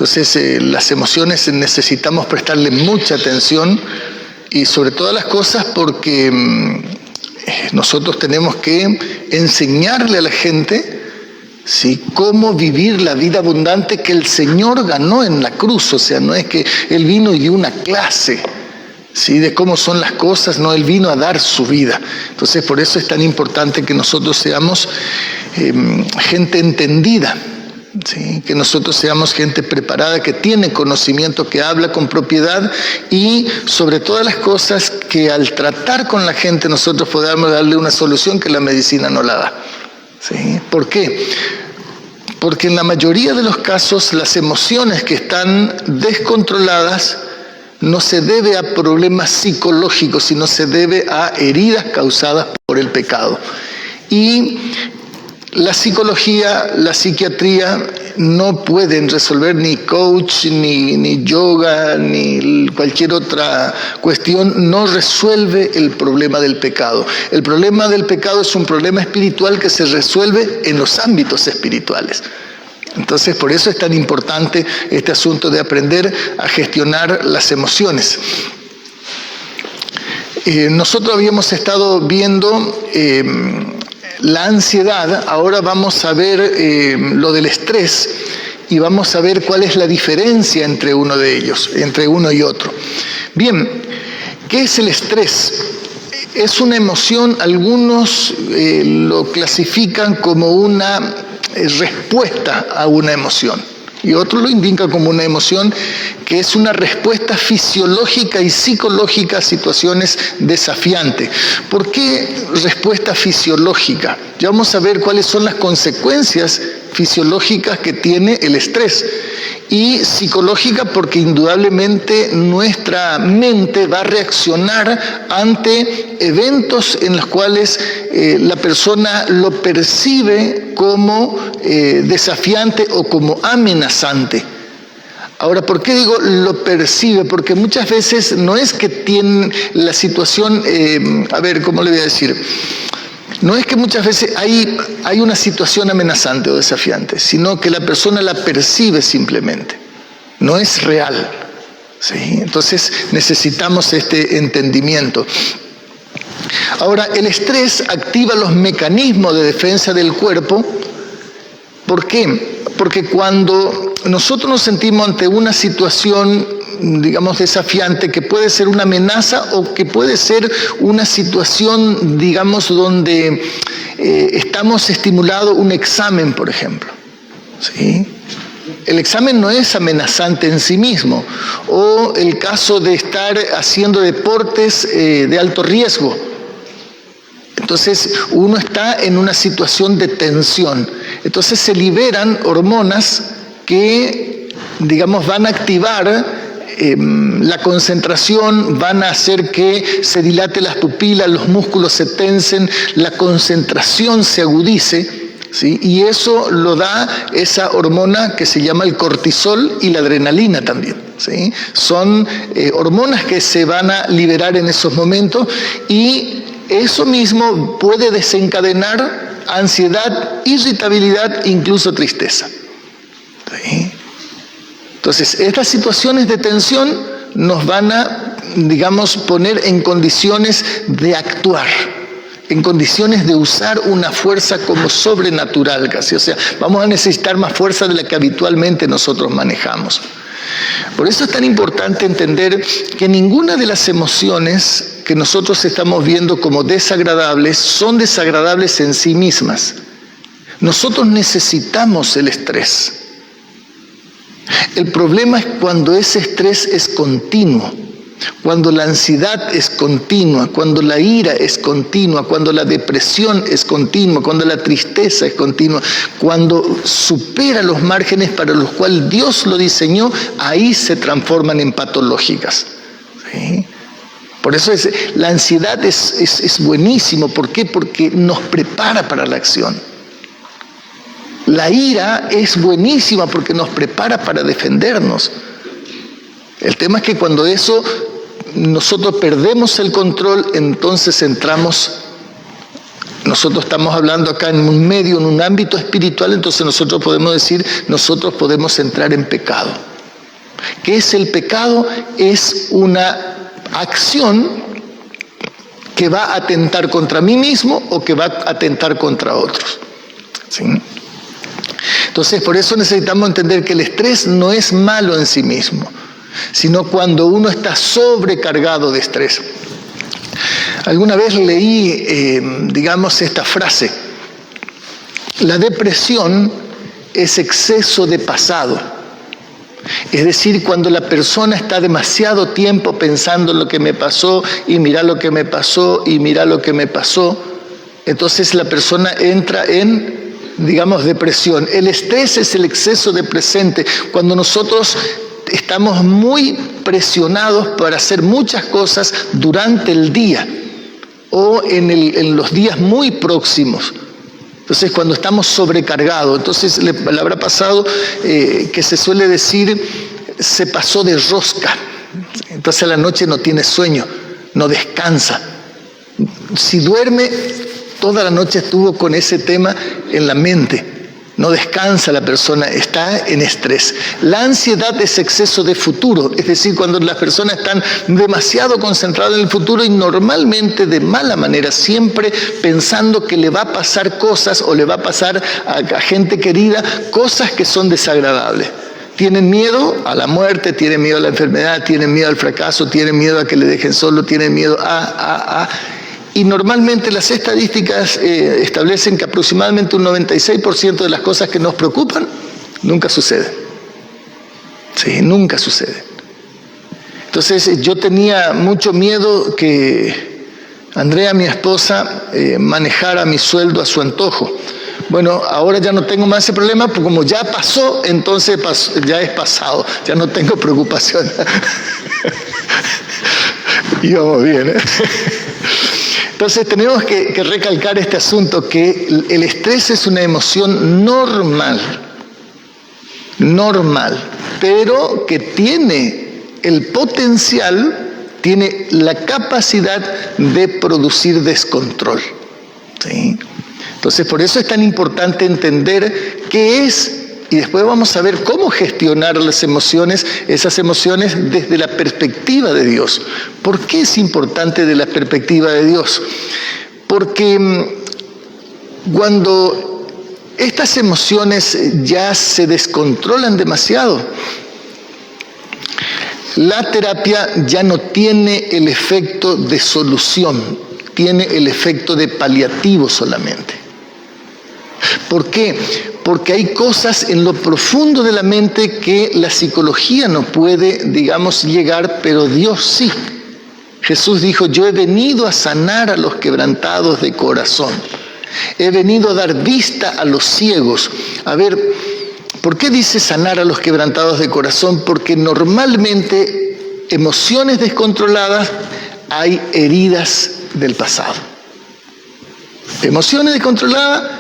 Entonces, las emociones necesitamos prestarle mucha atención y sobre todas las cosas porque nosotros tenemos que enseñarle a la gente, ¿sí?, cómo vivir la vida abundante que el Señor ganó en la cruz. O sea, no es que Él vino y dio una clase, ¿sí?, de cómo son las cosas, no, Él vino a dar su vida. Entonces, por eso es tan importante que nosotros seamos gente entendida, ¿sí?, que nosotros seamos gente preparada, que tiene conocimiento, que habla con propiedad y, sobre todas las cosas, que al tratar con la gente nosotros podamos darle una solución que la medicina no la da. ¿Sí? ¿Por qué? Porque en la mayoría de los casos las emociones que están descontroladas no se debe a problemas psicológicos, sino se debe a heridas causadas por el pecado. Y la psicología, la psiquiatría no pueden resolver, ni coach, ni yoga, ni cualquier otra cuestión, no resuelve el problema del pecado. El problema del pecado es un problema espiritual que se resuelve en los ámbitos espirituales. Entonces, por eso es tan importante este asunto de aprender a gestionar las emociones. Nosotros habíamos estado viendo la ansiedad, ahora vamos a ver lo del estrés y vamos a ver cuál es la diferencia entre uno de ellos, entre uno y otro. Bien, ¿qué es el estrés? Es una emoción, algunos lo clasifican como una respuesta a una emoción y otros lo indican como una emoción que es una respuesta fisiológica y psicológica a situaciones desafiantes. ¿Por qué respuesta fisiológica? Ya vamos a ver cuáles son las consecuencias fisiológicas que tiene el estrés, y psicológica porque indudablemente nuestra mente va a reaccionar ante eventos en los cuales la persona lo percibe como desafiante o como amenazante. Ahora, ¿por qué digo lo percibe? Porque muchas veces no es que tienen la situación, ¿cómo le voy a decir? No es que muchas veces hay una situación amenazante o desafiante, sino que la persona la percibe simplemente, no es real. ¿Sí? Entonces necesitamos este entendimiento. Ahora, el estrés activa los mecanismos de defensa del cuerpo. ¿Por qué? Porque cuando nosotros nos sentimos ante una situación, digamos, desafiante, que puede ser una amenaza o que puede ser una situación, digamos, donde estamos estimulados, un examen, por ejemplo. ¿Sí? El examen no es amenazante en sí mismo, o el caso de estar haciendo deportes de alto riesgo. Entonces uno está en una situación de tensión. Entonces se liberan hormonas que, digamos, van a activar la concentración, van a hacer que se dilate las pupilas, los músculos se tensen, la concentración se agudice, ¿sí? Y eso lo da esa hormona que se llama el cortisol y la adrenalina también, ¿sí? Son hormonas que se van a liberar en esos momentos y eso mismo puede desencadenar ansiedad, irritabilidad, incluso tristeza. ¿Sí? Entonces, estas situaciones de tensión nos van a, digamos, poner en condiciones de actuar, en condiciones de usar una fuerza como sobrenatural casi. O sea, vamos a necesitar más fuerza de la que habitualmente nosotros manejamos. Por eso es tan importante entender que ninguna de las emociones que nosotros estamos viendo como desagradables son desagradables en sí mismas. Nosotros necesitamos el estrés. El problema es cuando ese estrés es continuo, cuando la ansiedad es continua, cuando la ira es continua, cuando la depresión es continua, cuando la tristeza es continua, cuando supera los márgenes para los cuales Dios lo diseñó, ahí se transforman en patológicas. ¿Sí? Por eso la ansiedad es buenísimo. ¿Por qué? Porque nos prepara para la acción. La ira es buenísima porque nos prepara para defendernos. El tema es que cuando nosotros perdemos el control, entonces nosotros estamos hablando acá en un medio, en un ámbito espiritual, entonces nosotros podemos decir, nosotros podemos entrar en pecado. ¿Qué es el pecado? Es una acción que va a atentar contra mí mismo o que va a atentar contra otros. ¿Sí? Entonces, por eso necesitamos entender que el estrés no es malo en sí mismo, sino cuando uno está sobrecargado de estrés. Alguna vez leí, esta frase: la depresión es exceso de pasado. Es decir, cuando la persona está demasiado tiempo pensando en lo que me pasó, y mira lo que me pasó, y mira lo que me pasó, entonces la persona entra en, depresión. El estrés es el exceso de presente, cuando nosotros estamos muy presionados para hacer muchas cosas durante el día o en los días muy próximos. Entonces, cuando estamos sobrecargados, entonces le habrá pasado que se suele decir, se pasó de rosca. Entonces a la noche no tiene sueño, no descansa. Si duerme, toda la noche estuvo con ese tema en la mente. No descansa la persona, está en estrés. La ansiedad es exceso de futuro, es decir, cuando las personas están demasiado concentradas en el futuro y normalmente de mala manera, siempre pensando que le va a pasar cosas o le va a pasar a gente querida cosas que son desagradables. Tienen miedo a la muerte, tienen miedo a la enfermedad, tienen miedo al fracaso, tienen miedo a que le dejen solo, tienen miedo Y normalmente las estadísticas establecen que aproximadamente un 96% de las cosas que nos preocupan nunca suceden. Sí, nunca suceden. Entonces yo tenía mucho miedo que Andrea, mi esposa, manejara mi sueldo a su antojo. Bueno, ahora ya no tengo más ese problema, porque como ya pasó, entonces ya es pasado, ya no tengo preocupación. Y vamos bien, ¿eh? Entonces tenemos que recalcar este asunto, que el estrés es una emoción normal, pero que tiene el potencial, tiene la capacidad de producir descontrol. ¿Sí? Entonces por eso es tan importante entender qué es, y después vamos a ver cómo gestionar las emociones, esas emociones desde la perspectiva de Dios. ¿Por qué es importante de la perspectiva de Dios? Porque cuando estas emociones ya se descontrolan demasiado, la terapia ya no tiene el efecto de solución, tiene el efecto de paliativo solamente. ¿Por qué? Porque hay cosas en lo profundo de la mente que la psicología no puede, llegar, pero Dios sí. Jesús dijo: yo he venido a sanar a los quebrantados de corazón. He venido a dar vista a los ciegos. A ver, ¿por qué dice sanar a los quebrantados de corazón? Porque normalmente emociones descontroladas, hay heridas del pasado. Emociones descontroladas,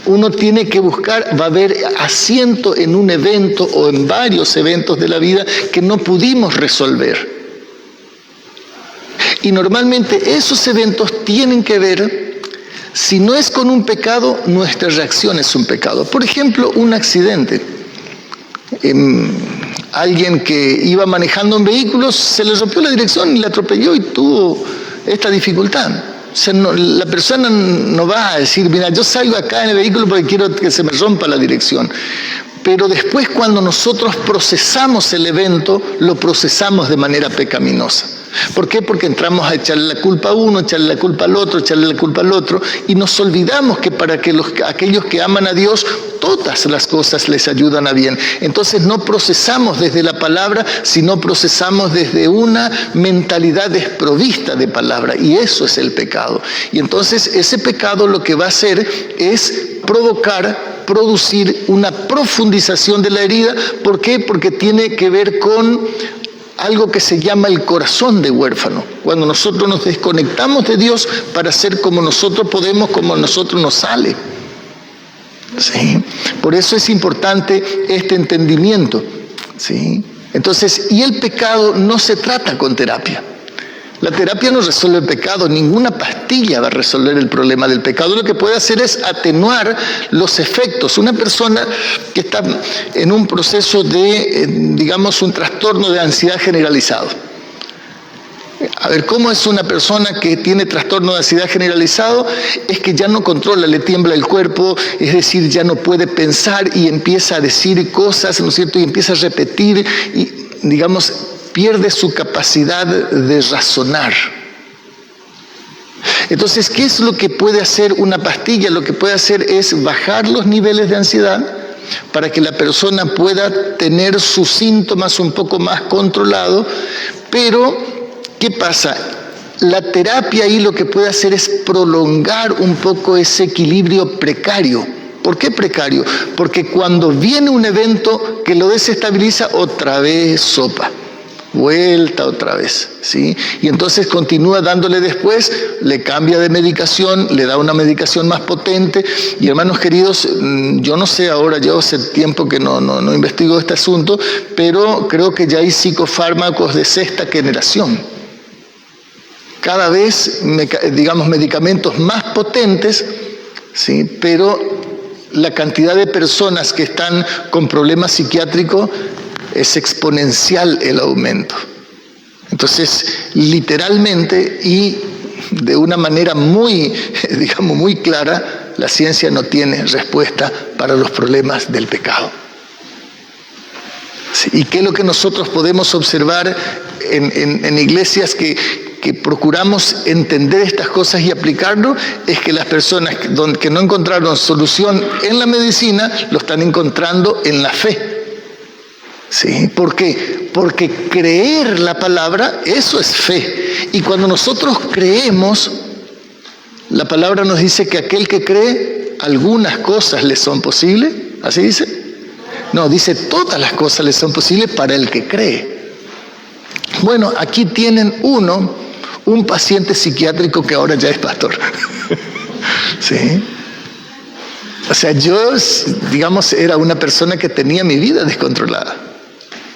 uno tiene que buscar, va a haber asiento en un evento o en varios eventos de la vida que no pudimos resolver. Y normalmente esos eventos tienen que ver, si no es con un pecado, nuestra reacción es un pecado. Por ejemplo, un accidente. Alguien que iba manejando un vehículo, se le rompió la dirección y le atropelló y tuvo esta dificultad. O sea, la persona no va a decir: mira, yo salgo acá en el vehículo porque quiero que se me rompa la dirección. Pero después, cuando nosotros procesamos el evento, lo procesamos de manera pecaminosa. ¿Por qué? Porque entramos a echarle la culpa a uno, echarle la culpa al otro, echarle la culpa al otro, y nos olvidamos que para que aquellos que aman a Dios, todas las cosas les ayudan a bien. Entonces no procesamos desde la palabra, sino procesamos desde una mentalidad desprovista de palabra, y eso es el pecado. Y entonces ese pecado lo que va a hacer es producir una profundización de la herida. ¿Por qué? Porque tiene que ver con algo que se llama el corazón de huérfano. Cuando nosotros nos desconectamos de Dios para hacer como nosotros podemos, como a nosotros nos sale. ¿Sí? Por eso es importante este entendimiento. ¿Sí? Entonces, y el pecado no se trata con terapia. La terapia no resuelve el pecado, ninguna pastilla va a resolver el problema del pecado. Lo que puede hacer es atenuar los efectos. Una persona que está en un proceso de, digamos, un trastorno de ansiedad generalizado. A ver, ¿cómo es una persona que tiene trastorno de ansiedad generalizado? Es que ya no controla, le tiembla el cuerpo, es decir, ya no puede pensar y empieza a decir cosas, ¿no es cierto? Y empieza a repetir y, digamos, pierde su capacidad de razonar. Entonces, ¿qué es lo que puede hacer una pastilla? Lo que puede hacer es bajar los niveles de ansiedad para que la persona pueda tener sus síntomas un poco más controlados, pero ¿qué pasa? La terapia ahí lo que puede hacer es prolongar un poco ese equilibrio precario. ¿Por qué precario? Porque cuando viene un evento que lo desestabiliza, otra vez sopa. Vuelta otra vez, ¿sí? Y entonces continúa dándole después, le cambia de medicación, le da una medicación más potente. Y hermanos queridos, yo no sé ahora, yo hace tiempo que no investigo este asunto, pero creo que ya hay psicofármacos de sexta generación. Cada vez, digamos, medicamentos más potentes, ¿sí? Pero la cantidad de personas que están con problemas psiquiátricos es exponencial el aumento. Entonces, literalmente y de una manera muy, digamos, muy clara, la ciencia no tiene respuesta para los problemas del pecado. Sí, ¿y qué es lo que nosotros podemos observar en iglesias que procuramos entender estas cosas y aplicarlo? Es que las personas que no encontraron solución en la medicina, lo están encontrando en la fe. ¿Sí? ¿Por qué? Porque creer la palabra, eso es fe. Y cuando nosotros creemos, la palabra nos dice que aquel que cree, algunas cosas le son posibles. ¿Así dice? No, dice todas las cosas le son posibles para el que cree. Bueno, aquí tienen un paciente psiquiátrico que ahora ya es pastor. ¿Sí? O sea, yo, digamos, era una persona que tenía mi vida descontrolada.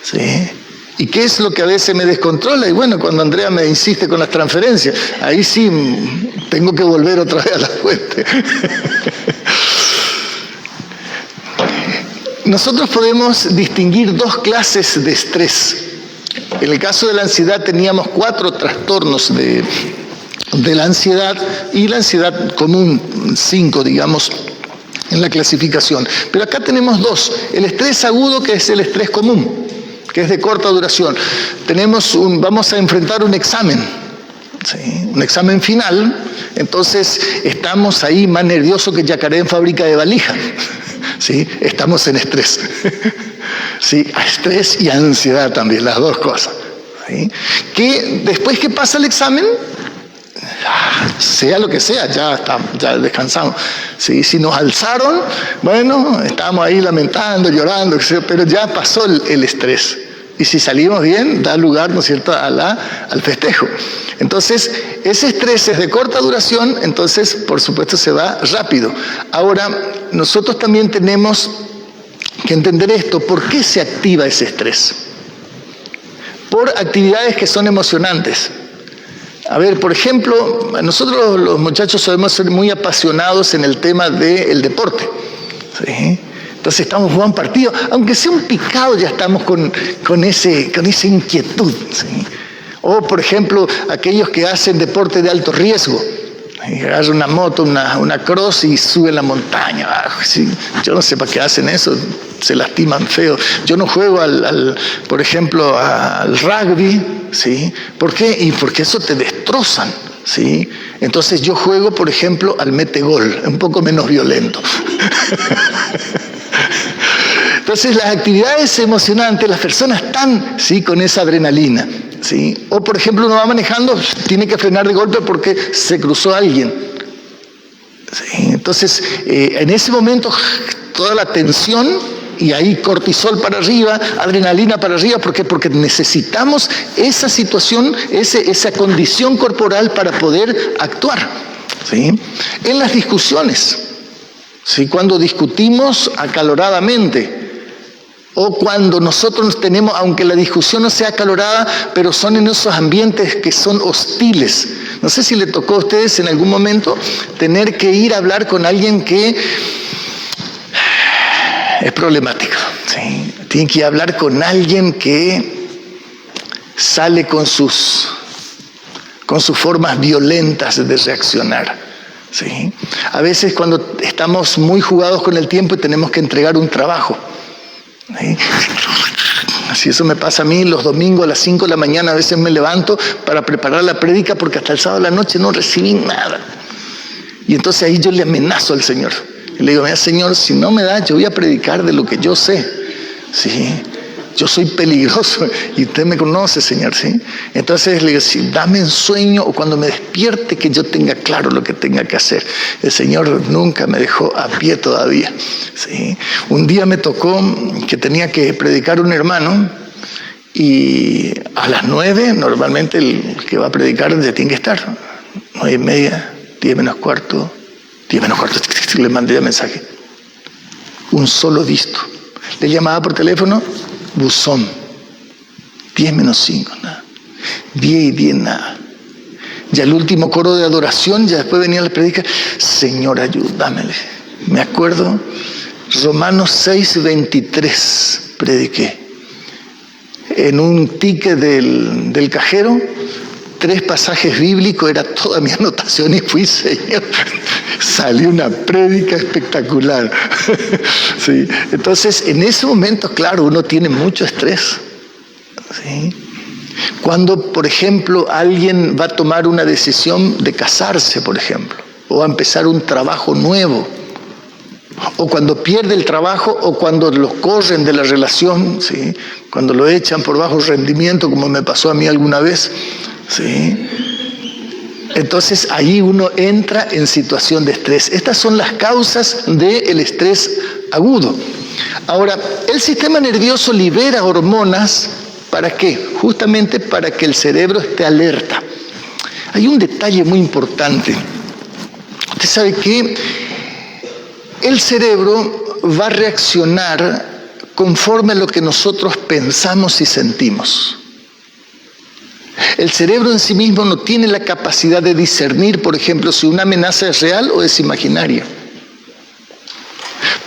¿Sí? ¿Y qué es lo que a veces me descontrola? Y bueno, cuando Andrea me insiste con las transferencias, ahí sí tengo que volver otra vez a la fuente. Nosotros podemos distinguir dos clases de estrés. En el caso de la ansiedad teníamos 4 trastornos de la ansiedad y la ansiedad común, 5, digamos, en la clasificación. Pero acá tenemos 2. El estrés agudo, que es el estrés común, que es de corta duración. Vamos a enfrentar un examen, ¿sí? Un examen final, entonces estamos ahí más nerviosos que yacaré en fábrica de valija, ¿sí? Estamos en estrés, ¿sí? Estrés y ansiedad también, las dos cosas, ¿sí? Que después que pasa el examen, sea lo que sea, ya descansamos. ¿Sí? Si nos alzaron, bueno, estábamos ahí lamentando, llorando, pero ya pasó el estrés. Y si salimos bien, da lugar, ¿no es cierto?, al festejo. Entonces, ese estrés es de corta duración, entonces, por supuesto, se va rápido. Ahora, nosotros también tenemos que entender esto. ¿Por qué se activa ese estrés? Por actividades que son emocionantes. A ver, por ejemplo, nosotros los muchachos solemos ser muy apasionados en el tema del deporte. ¿Sí? Entonces estamos jugando partidos, aunque sea un picado, ya estamos con esa inquietud. ¿Sí? O, por ejemplo, aquellos que hacen deporte de alto riesgo. Agarran una moto, una cross y suben la montaña abajo. ¿Sí? Yo no sé para qué hacen eso, se lastiman feo. Yo no juego por ejemplo, al rugby, ¿sí? ¿Por qué? Y porque eso te destrozan, ¿sí? Entonces yo juego, por ejemplo, al mete-gol, un poco menos violento. Entonces las actividades emocionantes, las personas están, ¿sí?, con esa adrenalina. ¿Sí? O por ejemplo uno va manejando, tiene que frenar de golpe porque se cruzó alguien. ¿Sí? Entonces en ese momento toda la tensión y ahí cortisol para arriba, adrenalina para arriba, ¿por qué? Porque necesitamos esa situación, esa condición corporal para poder actuar. ¿Sí? En las discusiones, ¿sí?, cuando discutimos acaloradamente, O cuando nosotros tenemos, aunque la discusión no sea acalorada, pero son en esos ambientes que son hostiles. No sé si le tocó a ustedes en algún momento tener que ir a hablar con alguien que es problemático. ¿Sí? Tienen que ir a hablar con alguien que sale con sus formas violentas de reaccionar. ¿Sí? A veces cuando estamos muy jugados con el tiempo y tenemos que entregar un trabajo. ¿Sí? Así eso me pasa a mí los domingos a las 5 de la mañana, a veces me levanto para preparar la prédica porque hasta el sábado de la noche no recibí nada. Y entonces ahí yo le amenazo al Señor. Y le digo, mira Señor, si no me das, yo voy a predicar de lo que yo sé. ¿Sí? Yo soy peligroso y usted me conoce, Señor, ¿sí? Entonces le digo, sí, dame un sueño o cuando me despierte que yo tenga claro lo que tenga que hacer. El Señor nunca me dejó a pie todavía, ¿sí? Un día me tocó que tenía que predicar un hermano y a las 9 normalmente el que va a predicar ya tiene que estar. 9:30, 10 menos cuarto, le mandé el mensaje. Un solo visto. Le llamaba por teléfono, buzón, 10 menos 5, nada. 10 y 10, nada. Ya el último coro de adoración, ya después venía la predica, Señor, ayúdame. Me acuerdo, Romanos 6:23 prediqué. En un ticket del cajero, 3 pasajes bíblicos, era toda mi anotación y fui, Señor. Salió una prédica espectacular. ¿Sí? Entonces, en ese momento, claro, uno tiene mucho estrés. ¿Sí? Cuando, por ejemplo, alguien va a tomar una decisión de casarse, por ejemplo, o va a empezar un trabajo nuevo, o cuando pierde el trabajo, o cuando lo corren de la relación, ¿sí? Cuando lo echan por bajo rendimiento, como me pasó a mí alguna vez, ¿sí? Entonces ahí uno entra en situación de estrés. Estas son las causas del estrés agudo. Ahora, el sistema nervioso libera hormonas, ¿para qué? Justamente para que el cerebro esté alerta. Hay un detalle muy importante. Usted sabe que el cerebro va a reaccionar conforme a lo que nosotros pensamos y sentimos. El cerebro en sí mismo no tiene la capacidad de discernir, por ejemplo, si una amenaza es real o es imaginaria.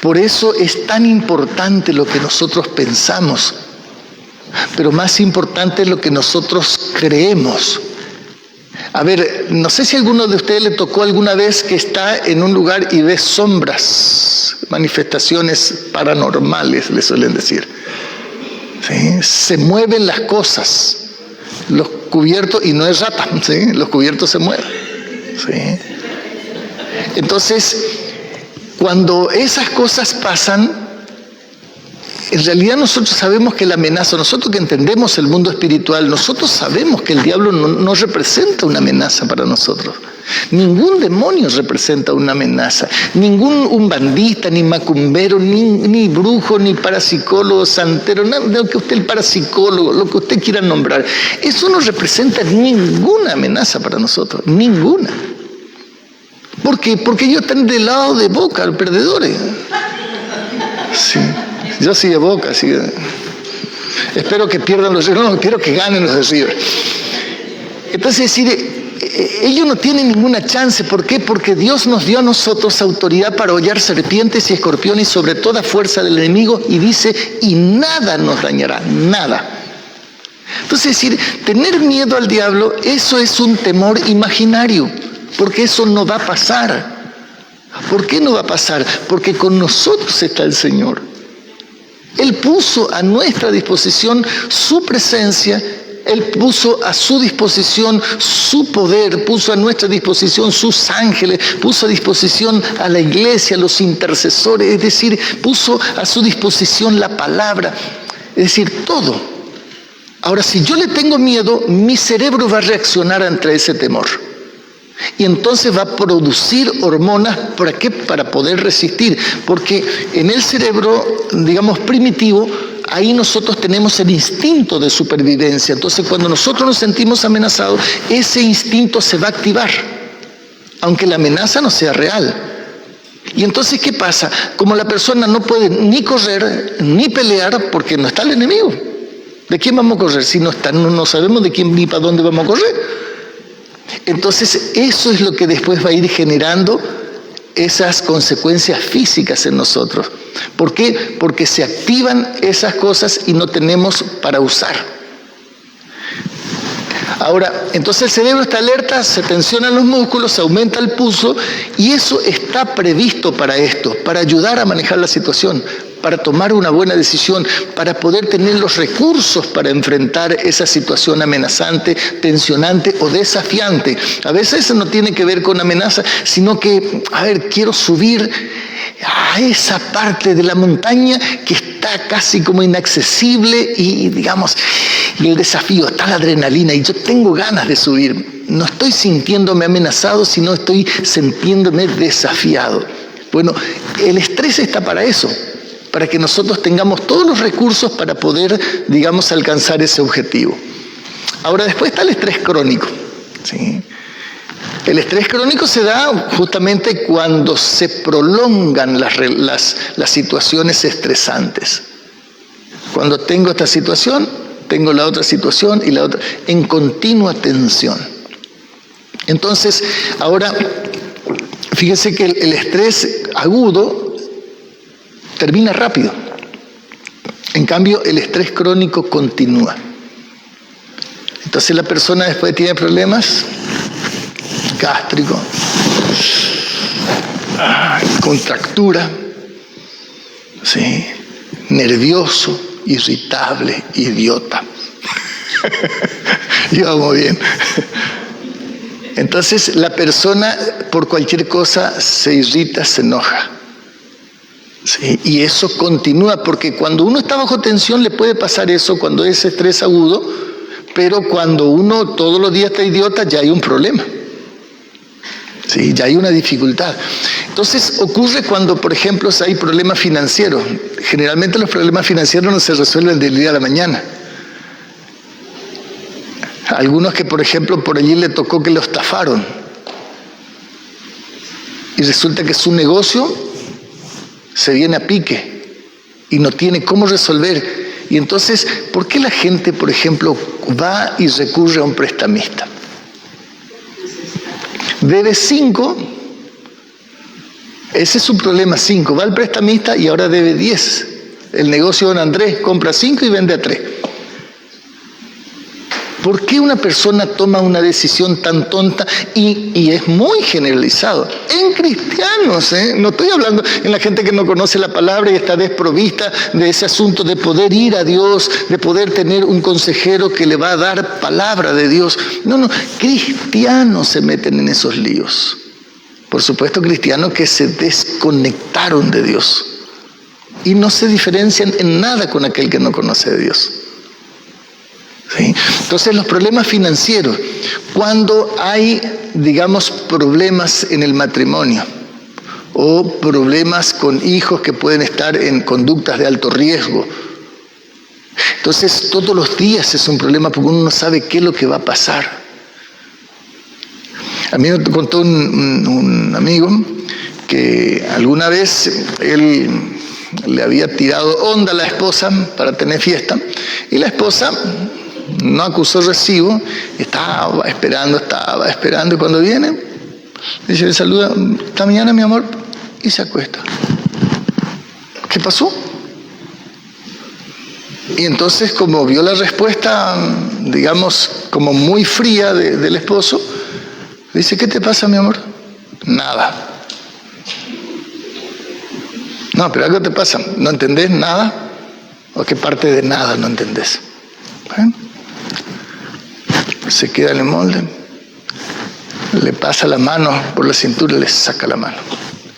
Por eso es tan importante lo que nosotros pensamos, pero más importante es lo que nosotros creemos. A ver, no sé si a alguno de ustedes le tocó alguna vez que está en un lugar y ve sombras, manifestaciones paranormales, le suelen decir. ¿Sí? Se mueven las cosas. Los cubiertos, y no es rata, ¿sí? Los cubiertos se mueven. ¿Sí? Entonces, cuando esas cosas pasan, en realidad nosotros sabemos que la amenaza, nosotros que entendemos el mundo espiritual, nosotros sabemos que el diablo no representa una amenaza para nosotros. Ningún demonio representa una amenaza. Ningún umbandista, ni macumbero, ni brujo, ni parapsicólogo, santero, nada que usted, el parapsicólogo, lo que usted quiera nombrar. Eso no representa ninguna amenaza para nosotros. Ninguna. ¿Por qué? Porque ellos están del lado de Boca, los perdedores. Sí. Yo sí de Boca, sí. Espero que pierdan los River, no, espero que ganen los de River. Entonces, es decir, ellos no tienen ninguna chance. ¿Por qué? Porque Dios nos dio a nosotros autoridad para hollar serpientes y escorpiones sobre toda fuerza del enemigo, y dice, y nada nos dañará, nada. Entonces, es decir, tener miedo al diablo, eso es un temor imaginario, porque eso no va a pasar. ¿Por qué no va a pasar? Porque con nosotros está el Señor. Él puso a nuestra disposición su presencia, Él puso a su disposición su poder, puso a nuestra disposición sus ángeles, puso a disposición a la iglesia, a los intercesores, es decir, puso a su disposición la palabra, es decir, todo. Ahora, si yo le tengo miedo, mi cerebro va a reaccionar ante ese temor. Y entonces va a producir hormonas, ¿para qué? Para poder resistir, porque en el cerebro, digamos, primitivo, ahí nosotros tenemos el instinto de supervivencia. Entonces, cuando nosotros nos sentimos amenazados, ese instinto se va a activar, aunque la amenaza no sea real. Y entonces, ¿qué pasa? Como la persona no puede ni correr, ni pelear, porque no está el enemigo. ¿De quién vamos a correr? Si no está, no sabemos de quién ni para dónde vamos a correr. Entonces, eso es lo que después va a ir generando esas consecuencias físicas en nosotros. ¿Por qué? Porque se activan esas cosas y no tenemos para usar. Ahora, entonces el cerebro está alerta, se tensionan los músculos, se aumenta el pulso, y eso está previsto para esto, para ayudar a manejar la situación, para tomar una buena decisión, para poder tener los recursos para enfrentar esa situación amenazante, tensionante o desafiante. A veces eso no tiene que ver con amenaza, sino que, quiero subir a esa parte de la montaña que está casi como inaccesible y el desafío, está la adrenalina y yo tengo ganas de subir. No estoy sintiéndome amenazado, sino estoy sintiéndome desafiado. Bueno, el estrés está para eso, para que nosotros tengamos todos los recursos para poder, alcanzar ese objetivo. Ahora, después está el estrés crónico, ¿sí? El estrés crónico se da justamente cuando se prolongan las situaciones estresantes. Cuando tengo esta situación, tengo la otra situación y la otra, en continua tensión. Entonces, ahora, fíjense que el estrés agudo termina rápido. En cambio, el estrés crónico continúa. Entonces, la persona después tiene problemas gástrico, contractura, ¿sí? Nervioso, irritable, idiota. Íbamos bien. Entonces la persona por cualquier cosa se irrita, se enoja. ¿Sí? Y eso continúa, porque cuando uno está bajo tensión le puede pasar eso cuando es estrés agudo, pero cuando uno todos los días está idiota ya hay un problema. Sí, ya hay una dificultad. Entonces ocurre cuando, por ejemplo, hay problemas financieros. Generalmente los problemas financieros no se resuelven del día a la mañana. Algunos que, por ejemplo, por allí le tocó que lo estafaron. Y resulta que su negocio se viene a pique y no tiene cómo resolver. Y entonces, ¿por qué la gente, por ejemplo, va y recurre a un prestamista? Debe 5, ese es su problema, 5. Va al prestamista y ahora debe 10. El negocio de don Andrés compra 5 y vende a 3. ¿Por qué una persona toma una decisión tan tonta? Y es muy generalizado. En cristianos, no estoy hablando en la gente que no conoce la palabra y está desprovista de ese asunto de poder ir a Dios, de poder tener un consejero que le va a dar palabra de Dios. No, cristianos se meten en esos líos. Por supuesto, cristianos que se desconectaron de Dios y no se diferencian en nada con aquel que no conoce de Dios. ¿Sí? Entonces los problemas financieros, cuando hay, problemas en el matrimonio o problemas con hijos que pueden estar en conductas de alto riesgo, entonces todos los días es un problema porque uno no sabe qué es lo que va a pasar. A mí me contó un amigo que alguna vez él le había tirado onda a la esposa para tener fiesta y la esposa no acusó recibo, estaba esperando y cuando viene, dice, le saluda, esta mañana mi amor, y se acuesta. ¿Qué pasó? Y entonces, como vio la respuesta, como muy fría del esposo, dice, ¿qué te pasa, mi amor? Nada. No, pero algo te pasa, ¿no entendés nada? ¿O qué parte de nada no entendés? Se queda en el molde, le pasa la mano por la cintura y le saca la mano.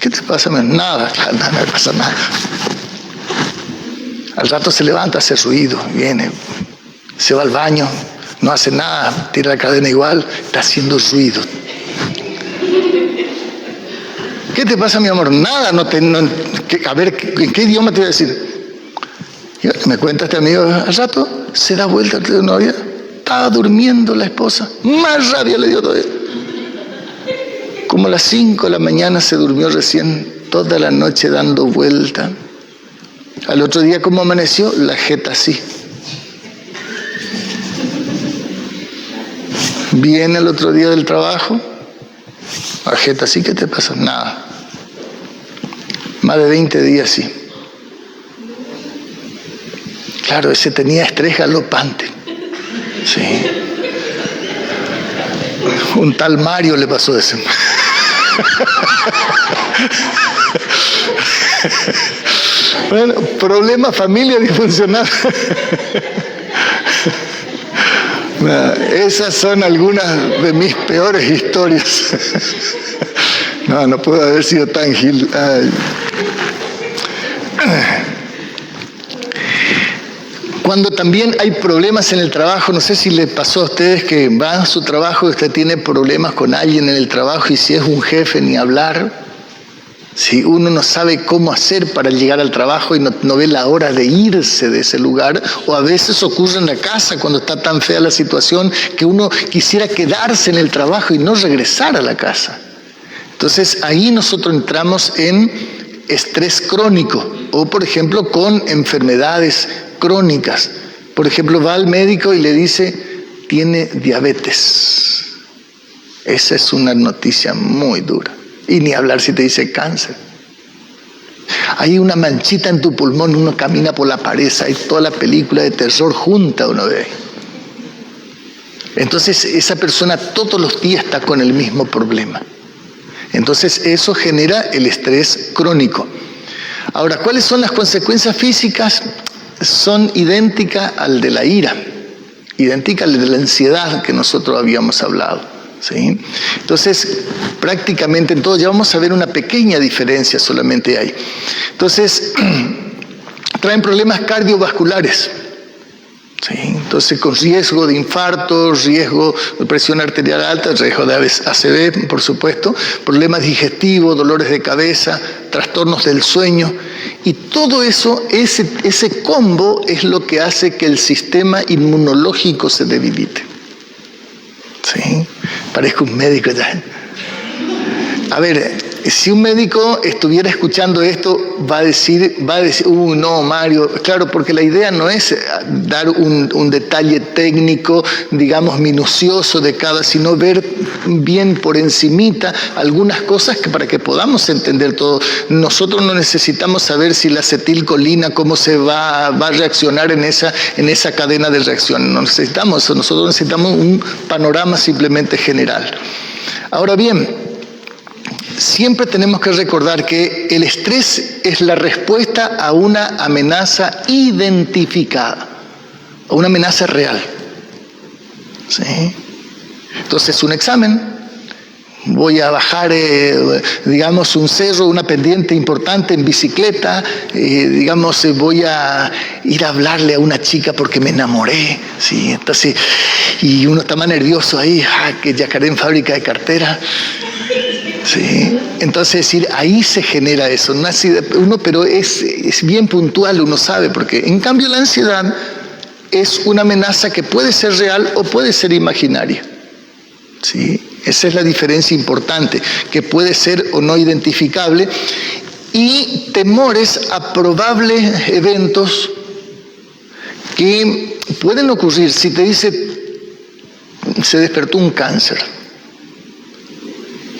¿Qué te pasa? Nada, no me pasa nada. Al rato se levanta, hace ruido, viene, se va al baño, no hace nada, tira la cadena igual, está haciendo ruido. ¿Qué te pasa, mi amor? Nada, a ver, ¿en qué idioma te voy a decir? Y me cuenta este amigo, al rato se da vuelta de novia. Estaba durmiendo la esposa, más rabia le dio todavía. Como a las 5 de la mañana se durmió recién toda la noche dando vuelta. Al otro día, ¿cómo amaneció? La jeta así. Viene el otro día del trabajo, la jeta así, ¿qué te pasa? Nada. Más de 20 días así. Claro, ese tenía estrés galopante. Sí. Un tal Mario le pasó eso. Bueno, problema, familia disfuncional. Esas son algunas de mis peores historias. No puedo haber sido tan gil. Ay. Cuando también hay problemas en el trabajo, no sé si les pasó a ustedes que van a su trabajo y usted tiene problemas con alguien en el trabajo y si es un jefe ni hablar, si uno no sabe cómo hacer para llegar al trabajo y no ve la hora de irse de ese lugar, o a veces ocurre en la casa cuando está tan fea la situación que uno quisiera quedarse en el trabajo y no regresar a la casa. Entonces ahí nosotros entramos en estrés crónico o por ejemplo con enfermedades crónicas. Por ejemplo, va al médico y le dice, tiene diabetes. Esa es una noticia muy dura. Y ni hablar si te dice cáncer. Hay una manchita en tu pulmón, uno camina por la pared, hay toda la película de terror junta, uno ve. Entonces esa persona todos los días está con el mismo problema. Entonces eso genera el estrés crónico. Ahora, ¿cuáles son las consecuencias físicas? Son idénticas al de la ira, idénticas al de la ansiedad que nosotros habíamos hablado, ¿sí? Entonces, prácticamente en todo, ya vamos a ver una pequeña diferencia solamente ahí. Entonces, traen problemas cardiovasculares, ¿sí? Entonces, con riesgo de infarto, riesgo de presión arterial alta, riesgo de ACV, por supuesto, problemas digestivos, dolores de cabeza, trastornos del sueño. Y todo eso, ese combo es lo que hace que el sistema inmunológico se debilite. ¿Sí? Parezco un médico ya. A ver, si un médico estuviera escuchando esto, va a decir, no, Mario, claro, porque la idea no es dar un detalle técnico, digamos, minucioso de cada, sino ver bien por encimita algunas cosas para que podamos entender todo. Nosotros no necesitamos saber si la acetilcolina, cómo se va a reaccionar en esa cadena de reacción. No necesitamos eso, nosotros necesitamos un panorama simplemente general. Ahora bien, siempre tenemos que recordar que el estrés es la respuesta a una amenaza identificada, a una amenaza real. ¿Sí? Entonces, un examen, voy a bajar, digamos, un cerro, una pendiente importante en bicicleta, digamos, voy a ir a hablarle a una chica porque me enamoré, ¿sí? Entonces, y uno está más nervioso ahí, que yacaré en fábrica de cartera. Sí, entonces decir, ahí se genera eso, pero es bien puntual, uno sabe, porque en cambio la ansiedad es una amenaza que puede ser real o puede ser imaginaria. ¿Sí? Esa es la diferencia importante, que puede ser o no identificable, y temores a probables eventos que pueden ocurrir. Si te dice, se despertó un cáncer.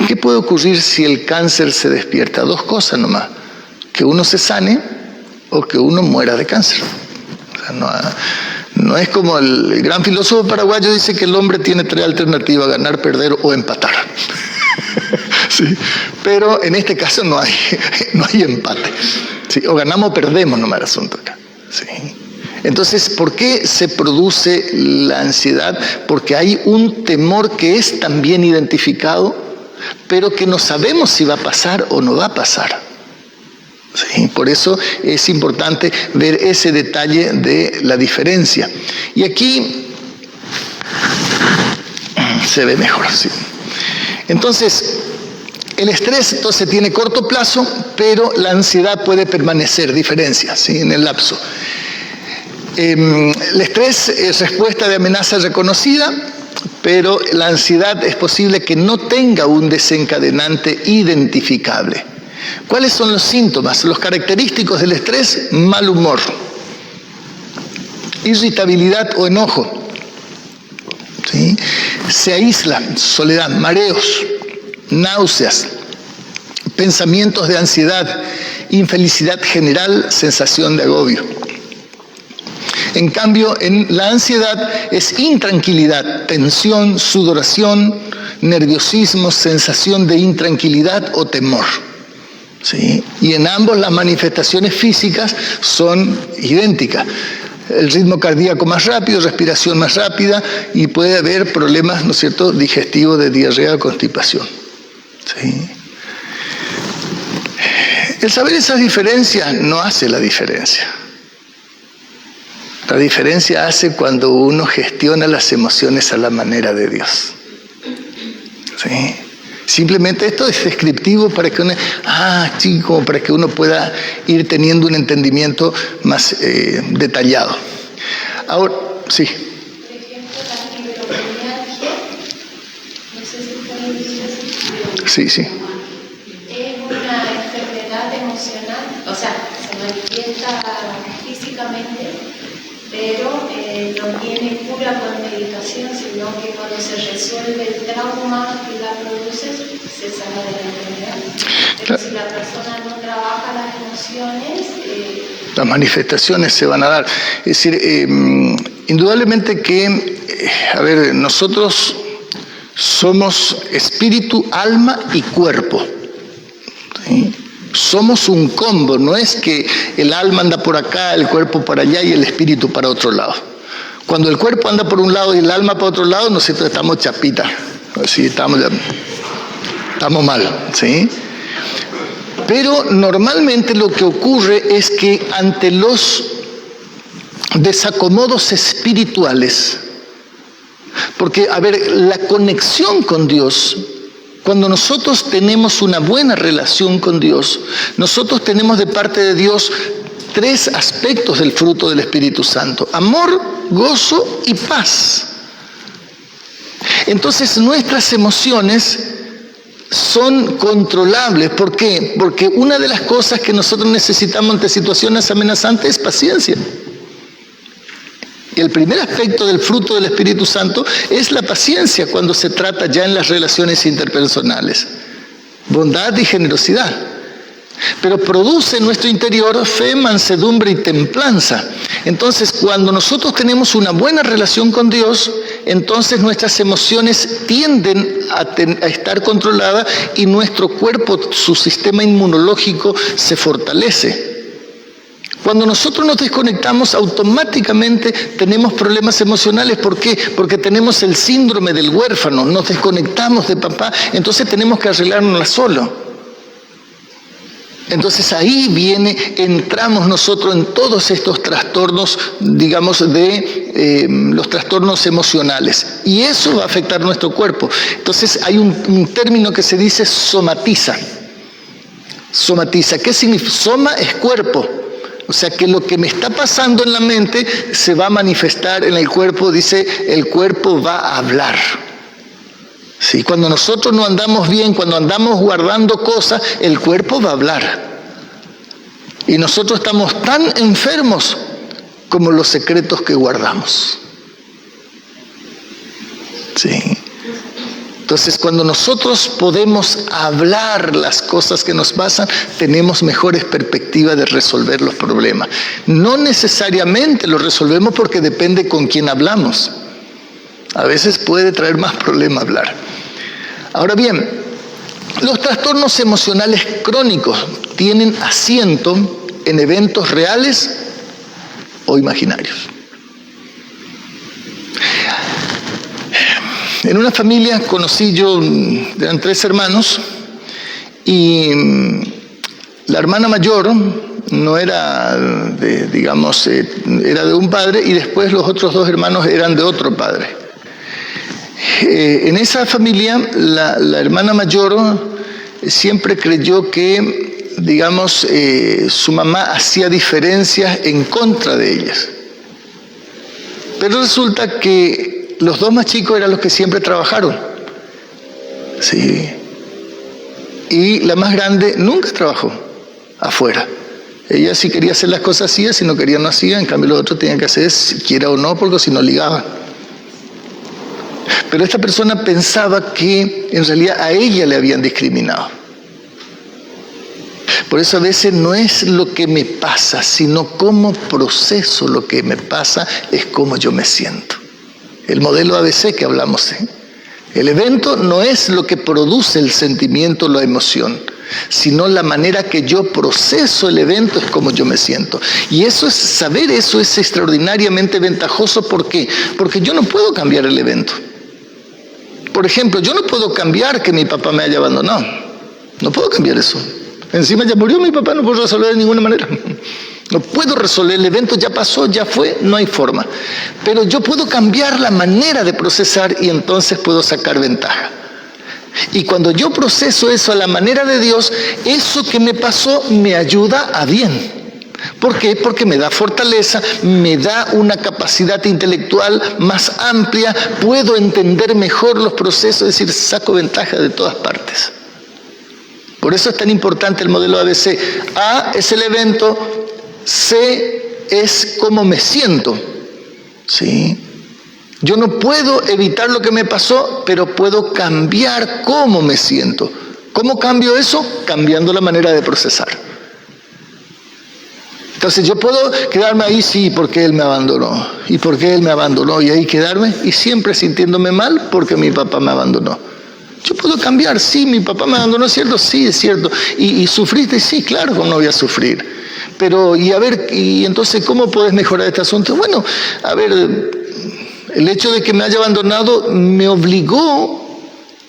¿Qué puede ocurrir si el cáncer se despierta? Dos cosas nomás, que uno se sane o que uno muera de cáncer. O sea, no es como el gran filósofo paraguayo dice que el hombre tiene tres alternativas, ganar, perder o empatar. ¿Sí? Pero en este caso no hay empate. ¿Sí? O ganamos o perdemos nomás el asunto acá. ¿Sí? Entonces, ¿por qué se produce la ansiedad? Porque hay un temor que es también identificado, pero que no sabemos si va a pasar o no va a pasar. ¿Sí? Por eso es importante ver ese detalle de la diferencia. Y aquí se ve mejor. ¿Sí? Entonces, el estrés entonces tiene corto plazo, pero la ansiedad puede permanecer, diferencia, ¿sí? En el lapso. El estrés es respuesta de amenaza reconocida, pero la ansiedad es posible que no tenga un desencadenante identificable. ¿Cuáles son los síntomas? Los característicos del estrés: mal humor, irritabilidad o enojo, ¿sí? Se aísla, soledad, mareos, náuseas, pensamientos de ansiedad, infelicidad general, sensación de agobio. En cambio, en la ansiedad es intranquilidad, tensión, sudoración, nerviosismo, sensación de intranquilidad o temor. ¿Sí? Y en ambos las manifestaciones físicas son idénticas. El ritmo cardíaco más rápido, respiración más rápida, y puede haber problemas, ¿no es cierto?, digestivos, de diarrea o constipación. ¿Sí? El saber esas diferencias no hace la diferencia. La diferencia hace cuando uno gestiona las emociones a la manera de Dios. ¿Sí? Simplemente esto es descriptivo para que como para que uno pueda ir teniendo un entendimiento más detallado. Ahora, sí. Por ejemplo, la fibromialgia, no sé si pueden decir. Sí, sí. Es una enfermedad emocional, o sea, se manifiesta físicamente, pero no tiene cura con medicación, sino que cuando se resuelve el trauma que la produce, se sana de la enfermedad. Pero si la persona no trabaja las emociones, las manifestaciones se van a dar. Es decir, indudablemente que, nosotros somos espíritu, alma y cuerpo. ¿Sí? Somos un combo, no es que el alma anda por acá, el cuerpo para allá y el espíritu para otro lado. Cuando el cuerpo anda por un lado y el alma para otro lado, nosotros estamos chapitas, ¿sí? Estamos mal, ¿sí? Pero normalmente lo que ocurre es que ante los desacomodos espirituales, porque, la conexión con Dios, cuando nosotros tenemos una buena relación con Dios, nosotros tenemos de parte de Dios 3 aspectos del fruto del Espíritu Santo: amor, gozo y paz. Entonces nuestras emociones son controlables. ¿Por qué? Porque una de las cosas que nosotros necesitamos ante situaciones amenazantes es paciencia. Y el primer aspecto del fruto del Espíritu Santo es la paciencia cuando se trata ya en las relaciones interpersonales. Bondad y generosidad. Pero produce en nuestro interior fe, mansedumbre y templanza. Entonces, cuando nosotros tenemos una buena relación con Dios, entonces nuestras emociones tienden a estar controladas y nuestro cuerpo, su sistema inmunológico, se fortalece. Cuando nosotros nos desconectamos, automáticamente tenemos problemas emocionales. ¿Por qué? Porque tenemos el síndrome del huérfano, nos desconectamos de papá, entonces tenemos que arreglárnosla solo. Entonces ahí entramos nosotros en todos estos trastornos, digamos, los trastornos emocionales. Y eso va a afectar nuestro cuerpo. Entonces hay un término que se dice somatiza. Somatiza. ¿Qué significa? Soma es cuerpo. O sea que lo que me está pasando en la mente se va a manifestar en el cuerpo. Dice, el cuerpo va a hablar. Sí, cuando nosotros no andamos bien, cuando andamos guardando cosas, el cuerpo va a hablar. Y nosotros estamos tan enfermos como los secretos que guardamos. Sí. Entonces, cuando nosotros podemos hablar las cosas que nos pasan, tenemos mejores perspectivas de resolver los problemas. No necesariamente los resolvemos porque depende con quién hablamos. A veces puede traer más problema hablar. Ahora bien, los trastornos emocionales crónicos tienen asiento en eventos reales o imaginarios. En una familia conocí yo, eran 3 hermanos, y la hermana mayor no era era de un padre, y después los otros 2 hermanos eran de otro padre. En esa familia, la hermana mayor siempre creyó que, su mamá hacía diferencias en contra de ellas. Pero resulta que los 2 más chicos eran los que siempre trabajaron. Sí. y la más grande nunca trabajó afuera. Ella sí quería hacer las cosas hacía, si no quería no hacía, en cambio los otros tenían que hacer si quiera o no, porque si no ligaba. Pero esta persona pensaba que en realidad a ella le habían discriminado. Por eso a veces no es lo que me pasa, sino cómo proceso lo que me pasa, es cómo yo me siento. El modelo ABC que hablamos, ¿eh? El evento no es lo que produce el sentimiento, la emoción, sino la manera que yo proceso el evento es como yo me siento. Y eso es, saber eso es extraordinariamente ventajoso. ¿Por qué? Porque yo no puedo cambiar el evento. Por ejemplo, yo no puedo cambiar que mi papá me haya abandonado. No puedo cambiar eso. Encima ya murió mi papá, no puedo resolver de ninguna manera. No puedo resolver, el evento ya pasó, ya fue, no hay forma. Pero yo puedo cambiar la manera de procesar y entonces puedo sacar ventaja. Y cuando yo proceso eso a la manera de Dios, eso que me pasó me ayuda a bien. ¿Por qué? Porque me da fortaleza, me da una capacidad intelectual más amplia, puedo entender mejor los procesos, es decir, saco ventaja de todas partes. Por eso es tan importante el modelo ABC. A es el evento, C es cómo me siento. ¿Sí? Yo no puedo evitar lo que me pasó, pero puedo cambiar cómo me siento. ¿Cómo cambio eso? Cambiando la manera de procesar. Entonces yo puedo quedarme ahí, sí, porque él me abandonó. ¿Y por qué él me abandonó? Y ahí quedarme y siempre sintiéndome mal porque mi papá me abandonó. Yo puedo cambiar, sí, mi papá me abandonó, ¿es cierto? Sí, es cierto. ¿Y sufriste? Sí, claro que no voy a sufrir. Pero, y a ver, y entonces, ¿cómo puedes mejorar este asunto? Bueno, a ver, el hecho de que me haya abandonado me obligó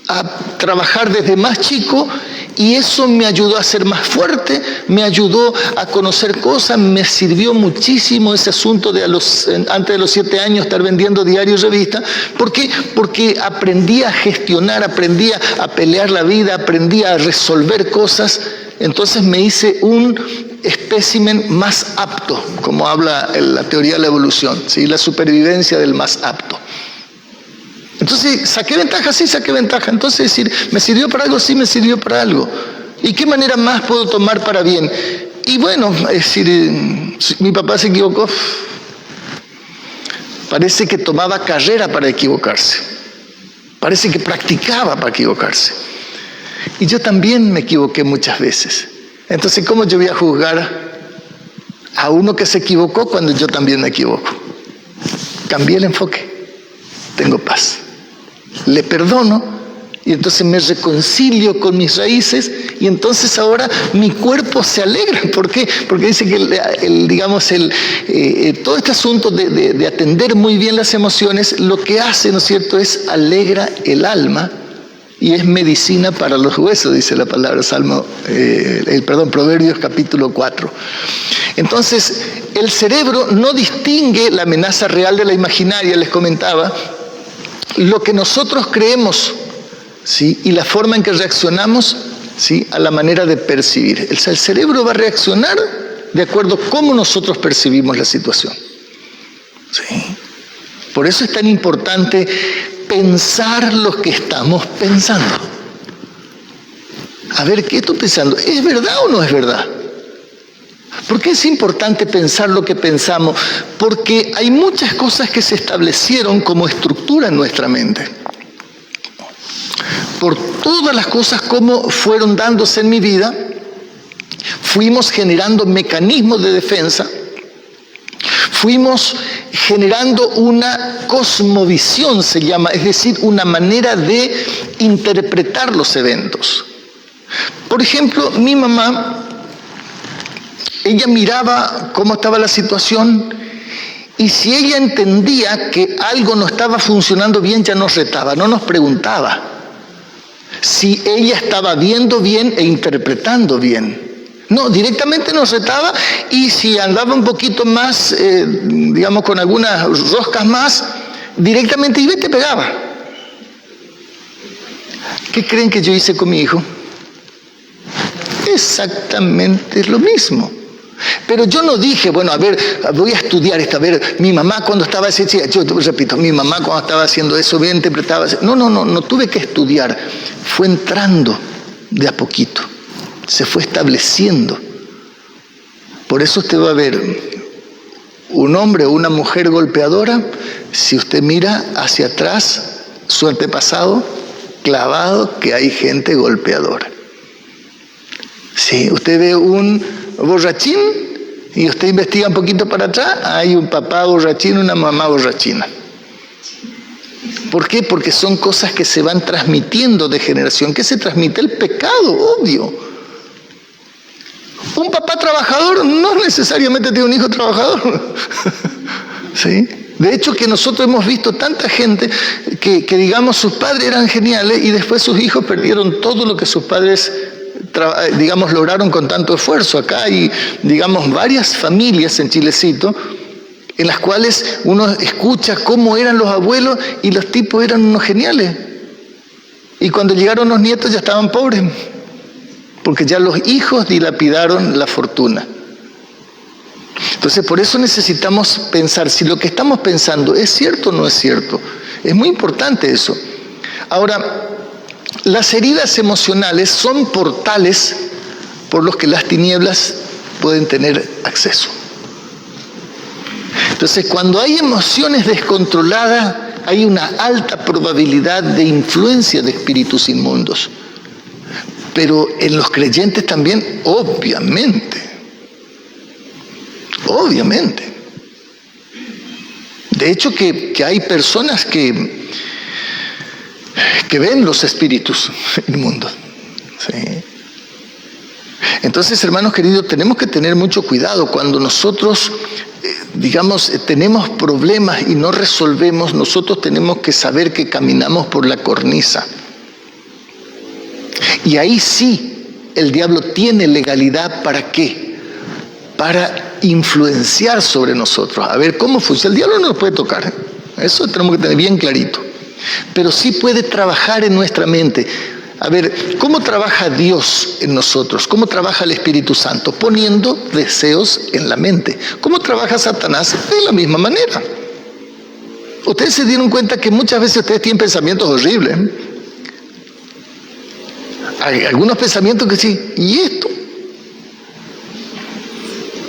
a trabajar desde más chico y eso me ayudó a ser más fuerte, me ayudó a conocer cosas, me sirvió muchísimo ese asunto de antes de los 7 años estar vendiendo diario y revista. ¿Por qué? Porque aprendí a gestionar, aprendí a pelear la vida, aprendí a resolver cosas, entonces me hice un espécimen más apto, como habla la teoría de la evolución, ¿sí? La supervivencia del más apto. Entonces, ¿saqué ventaja? Sí, saqué ventaja. Entonces, decir, ¿me sirvió para algo? Sí, me sirvió para algo. ¿Y qué manera más puedo tomar para bien? Y bueno, es decir, mi papá se equivocó. Parece que tomaba carrera para equivocarse. Parece que practicaba para equivocarse. Y yo también me equivoqué muchas veces. Entonces, ¿cómo yo voy a juzgar a uno que se equivocó cuando yo también me equivoco? Cambié el enfoque. Tengo paz. Le perdono y entonces me reconcilio con mis raíces y entonces ahora mi cuerpo se alegra. ¿Por qué? Porque dice que todo este asunto de atender muy bien las emociones, lo que hace, ¿no es cierto?, es alegra el alma y es medicina para los huesos, dice la palabra Proverbios capítulo 4. Entonces, el cerebro no distingue la amenaza real de la imaginaria, les comentaba. Lo que nosotros creemos, ¿sí?, y la forma en que reaccionamos, ¿sí?, a la manera de percibir. El cerebro va a reaccionar de acuerdo a cómo nosotros percibimos la situación. ¿Sí? Por eso es tan importante pensar lo que estamos pensando. A ver, ¿qué estoy pensando? ¿Es verdad o no es verdad? ¿Por qué es importante pensar lo que pensamos? Porque hay muchas cosas que se establecieron como estructura en nuestra mente. Por todas las cosas como fueron dándose en mi vida, fuimos generando mecanismos de defensa, fuimos generando una cosmovisión, se llama, es decir, una manera de interpretar los eventos. Por ejemplo, mi mamá, ella miraba cómo estaba la situación y si ella entendía que algo no estaba funcionando bien, ya nos retaba, no nos preguntaba si ella estaba viendo bien e interpretando bien. No, directamente nos retaba y si andaba un poquito más, con algunas roscas más, directamente iba y te pegaba. ¿Qué creen que yo hice con mi hijo? Exactamente lo mismo. Pero yo no dije, bueno, a ver, voy a estudiar esto, a ver, mi mamá cuando estaba haciendo, yo repito, mi mamá cuando estaba haciendo eso, bien interpretaba. No tuve que estudiar, fue entrando. de a poquito, se fue estableciendo. Por eso usted va a ver un hombre o una mujer golpeadora, si usted mira hacia atrás, su antepasado, clavado que hay gente golpeadora. Si usted ve un borrachín y usted investiga un poquito para atrás, hay un papá borrachín, una mamá borrachina. ¿Por qué? Porque son cosas que se van transmitiendo de generación. ¿Qué se transmite? El pecado, obvio. Un papá trabajador no necesariamente tiene un hijo trabajador. ¿Sí? De hecho, que nosotros hemos visto tanta gente que digamos, sus padres eran geniales y después sus hijos perdieron todo lo que sus padres, digamos, lograron con tanto esfuerzo. Acá hay, digamos, varias familias en Chilecito en las cuales uno escucha cómo eran los abuelos y los tipos eran unos geniales. Y cuando llegaron los nietos ya estaban pobres, porque ya los hijos dilapidaron la fortuna. Entonces, por eso necesitamos pensar si lo que estamos pensando es cierto o no es cierto. Es muy importante eso. Ahora, las heridas emocionales son portales por los que las tinieblas pueden tener acceso. Entonces, cuando hay emociones descontroladas, hay una alta probabilidad de influencia de espíritus inmundos. Pero en los creyentes también, obviamente. De hecho, que hay personas que ven los espíritus inmundos. ¿Sí? Entonces, hermanos queridos, tenemos que tener mucho cuidado cuando nosotros, digamos, tenemos problemas y no resolvemos. Nosotros tenemos que saber que caminamos por la cornisa. Y ahí sí, el diablo tiene legalidad. ¿Para qué? Para influenciar sobre nosotros. A ver, ¿cómo funciona? El diablo no nos puede tocar. Eso tenemos que tener bien clarito. Pero sí puede trabajar en nuestra mente. A ver, ¿cómo trabaja Dios en nosotros? ¿Cómo trabaja el Espíritu Santo? Poniendo deseos en la mente. ¿Cómo trabaja Satanás? De la misma manera. Ustedes se dieron cuenta que muchas veces ustedes tienen pensamientos horribles. Hay algunos pensamientos que sí, ¿y esto?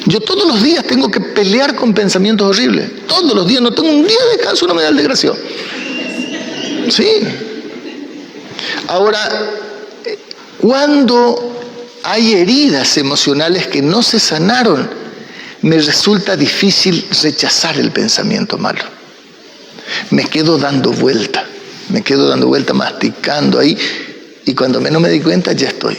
Yo todos los días tengo que pelear con pensamientos horribles. Todos los días, no tengo un día de descanso, no me da el desgraciado. Sí. Ahora, cuando hay heridas emocionales que no se sanaron, me resulta difícil rechazar el pensamiento malo. Me quedo dando vuelta, masticando ahí, y cuando menos me di cuenta ya estoy.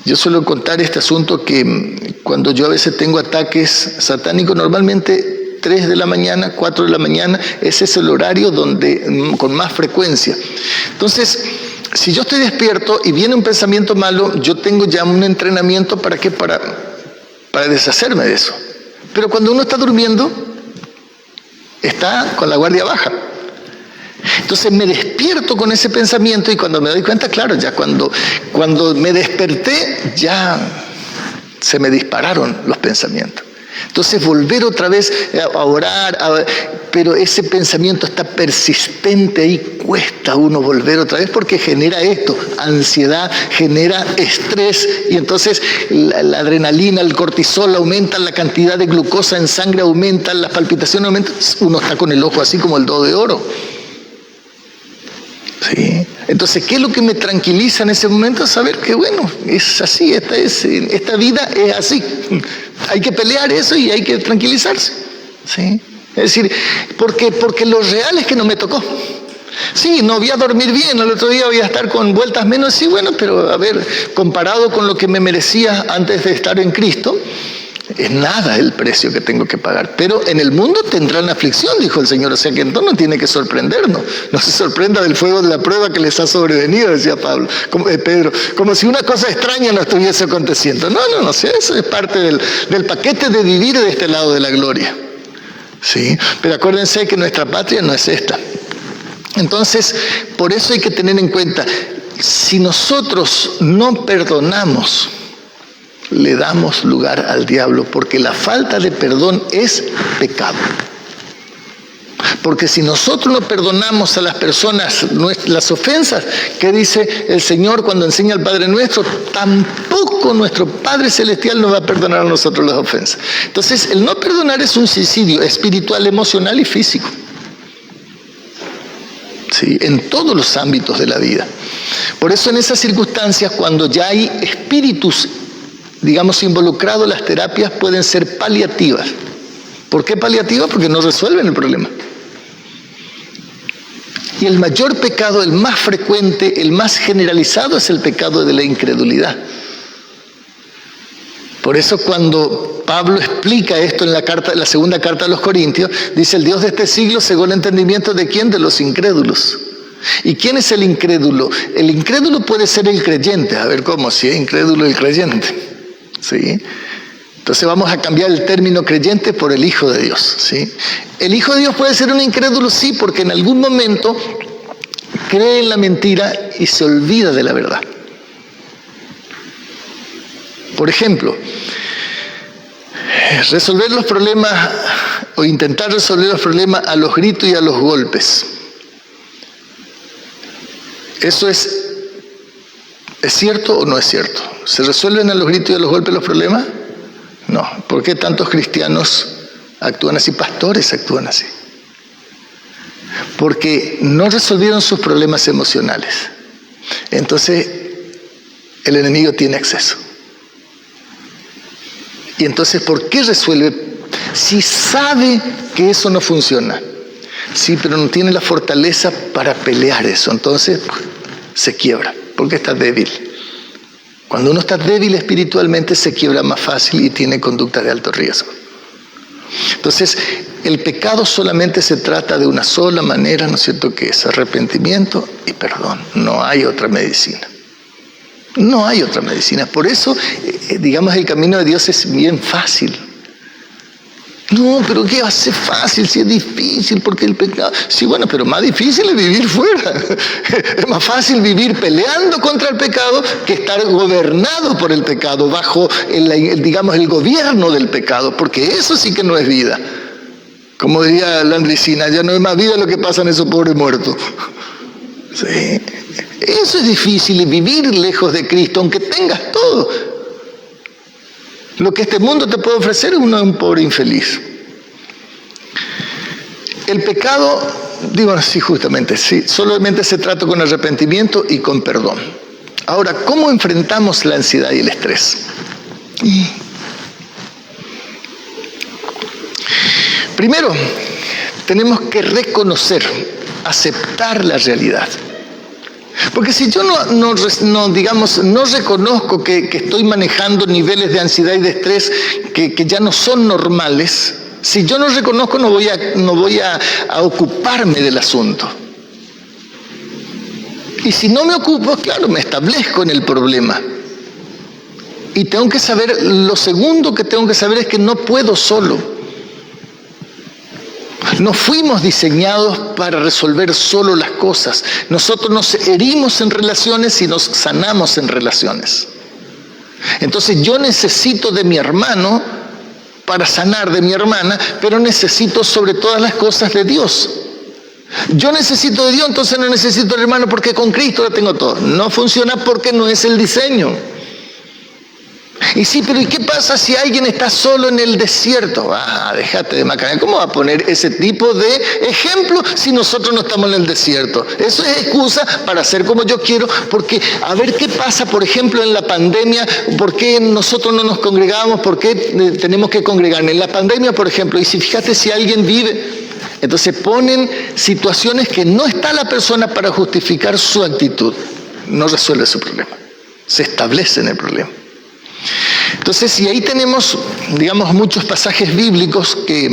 Yo suelo contar este asunto que cuando yo a veces tengo ataques satánicos, normalmente 3 de la mañana, 4 de la mañana, ese es el horario donde con más frecuencia. Entonces, si yo estoy despierto y viene un pensamiento malo, yo tengo ya un entrenamiento ¿para qué? Para deshacerme de eso. Pero cuando uno está durmiendo, está con la guardia baja. Entonces me despierto con ese pensamiento y cuando me doy cuenta, claro, ya cuando me desperté, ya se me dispararon los pensamientos. Entonces volver otra vez a orar, pero ese pensamiento está persistente ahí, cuesta uno volver otra vez porque genera esto, ansiedad, genera estrés y entonces la adrenalina, el cortisol aumentan, la cantidad de glucosa en sangre aumenta, las palpitaciones aumentan, uno está con el ojo así como el dedo de oro. ¿Sí? Entonces, ¿qué es lo que me tranquiliza en ese momento? Saber que, bueno, es así, esta vida es así. Hay que pelear eso y hay que tranquilizarse. ¿Sí? Es decir, porque lo real es que no me tocó. Sí, no voy a dormir bien, el otro día voy a estar con vueltas menos, sí, bueno, pero a ver, comparado con lo que me merecía antes de estar en Cristo, es nada el precio que tengo que pagar. Pero en el mundo tendrán aflicción, dijo el Señor. O sea que entonces no tiene que sorprendernos. No se sorprenda del fuego de la prueba que les ha sobrevenido, decía Pedro. Como si una cosa extraña no estuviese aconteciendo. No, eso es parte del paquete de vivir de este lado de la gloria. ¿Sí? Pero acuérdense que nuestra patria no es esta. Entonces, por eso hay que tener en cuenta, si nosotros no perdonamos, le damos lugar al diablo, porque la falta de perdón es pecado. Porque si nosotros no perdonamos a las personas las ofensas, ¿qué dice el Señor cuando enseña al Padre Nuestro? Tampoco nuestro Padre Celestial nos va a perdonar a nosotros las ofensas. Entonces, el no perdonar es un suicidio espiritual, emocional y físico. ¿Sí? En todos los ámbitos de la vida. Por eso en esas circunstancias, cuando ya hay espíritus, digamos, involucrados, las terapias pueden ser paliativas. ¿Por qué paliativas? Porque no resuelven el problema. Y el mayor pecado, el más frecuente, el más generalizado, es el pecado de la incredulidad. Por eso cuando Pablo explica esto en la segunda carta a los Corintios, dice: el Dios de este siglo cegó el entendimiento ¿de quién? De los incrédulos. ¿Y quién es el incrédulo? El incrédulo puede ser el creyente. A ver, ¿cómo? Si es incrédulo el creyente. ¿Sí? Entonces vamos a cambiar el término creyente por el Hijo de Dios, ¿sí? El Hijo de Dios puede ser un incrédulo, sí, porque en algún momento cree en la mentira y se olvida de la verdad. Por ejemplo, resolver los problemas o intentar resolver los problemas a los gritos y a los golpes. ¿Eso es cierto o no es cierto? ¿Se resuelven a los gritos y a los golpes los problemas? No. ¿Por qué tantos cristianos actúan así? Pastores actúan así. Porque no resolvieron sus problemas emocionales. Entonces, el enemigo tiene acceso. Y entonces, ¿por qué resuelve? Si sabe que eso no funciona. Sí, pero no tiene la fortaleza para pelear eso. Entonces, se quiebra, porque está débil. Cuando uno está débil espiritualmente, se quiebra más fácil y tiene conducta de alto riesgo. Entonces, el pecado solamente se trata de una sola manera, ¿no es cierto?, que es arrepentimiento y perdón. No hay otra medicina. No hay otra medicina. Por eso, digamos, el camino de Dios es bien fácil. No, pero ¿qué va a ser fácil si es difícil? Porque el pecado... Sí, bueno, pero más difícil es vivir fuera. Es más fácil vivir peleando contra el pecado que estar gobernado por el pecado, bajo el gobierno del pecado, porque eso sí que no es vida. Como diría la Andresina, ya no es más vida lo que pasa en esos pobres muertos. Sí. Eso es difícil, vivir lejos de Cristo, aunque tengas todo. Lo que este mundo te puede ofrecer es un pobre infeliz. El pecado, sí, justamente, sí, solamente se trata con arrepentimiento y con perdón. Ahora, ¿cómo enfrentamos la ansiedad y el estrés? Primero, tenemos que reconocer, aceptar la realidad. Porque si yo no reconozco que estoy manejando niveles de ansiedad y de estrés que ya no son normales, si yo no reconozco, no voy a ocuparme del asunto. Y si no me ocupo, claro, me establezco en el problema. Y tengo que saber, lo segundo que tengo que saber es que no puedo solo. No fuimos diseñados para resolver solo las cosas. Nosotros nos herimos en relaciones y nos sanamos en relaciones. Entonces yo necesito de mi hermano para sanar de mi hermana, pero necesito sobre todas las cosas de Dios. Yo necesito de Dios, entonces no necesito del hermano porque con Cristo lo tengo todo. No funciona porque no es el diseño. Y sí, pero ¿y qué pasa si alguien está solo en el desierto? Déjate de macanear. ¿Cómo va a poner ese tipo de ejemplo si nosotros no estamos en el desierto? Eso es excusa para hacer como yo quiero, porque a ver qué pasa, por ejemplo, en la pandemia, ¿por qué nosotros no nos congregamos? ¿Por qué tenemos que congregarnos? En la pandemia, por ejemplo, y si fíjate si alguien vive, entonces ponen situaciones que no está la persona para justificar su actitud. No resuelve su problema. Se establece en el problema. Entonces, y ahí tenemos, muchos pasajes bíblicos que,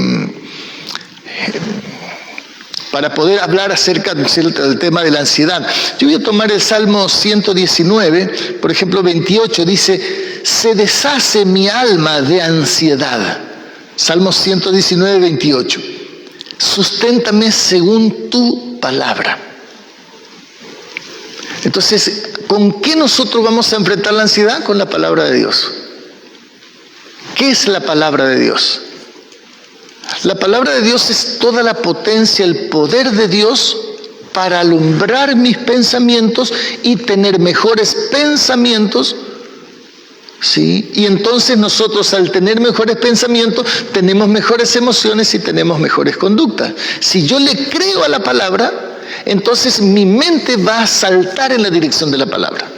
para poder hablar acerca del tema de la ansiedad. Yo voy a tomar el Salmo 119, por ejemplo, 28, dice: se deshace mi alma de ansiedad. Salmo 119, 28. Susténtame según tu palabra. Entonces, ¿con qué nosotros vamos a enfrentar la ansiedad? Con la palabra de Dios. ¿Qué es la palabra de Dios? La palabra de Dios es toda la potencia, el poder de Dios para alumbrar mis pensamientos y tener mejores pensamientos, ¿sí? Y entonces nosotros, al tener mejores pensamientos, tenemos mejores emociones y tenemos mejores conductas. Si yo le creo a la palabra, entonces mi mente va a saltar en la dirección de la palabra.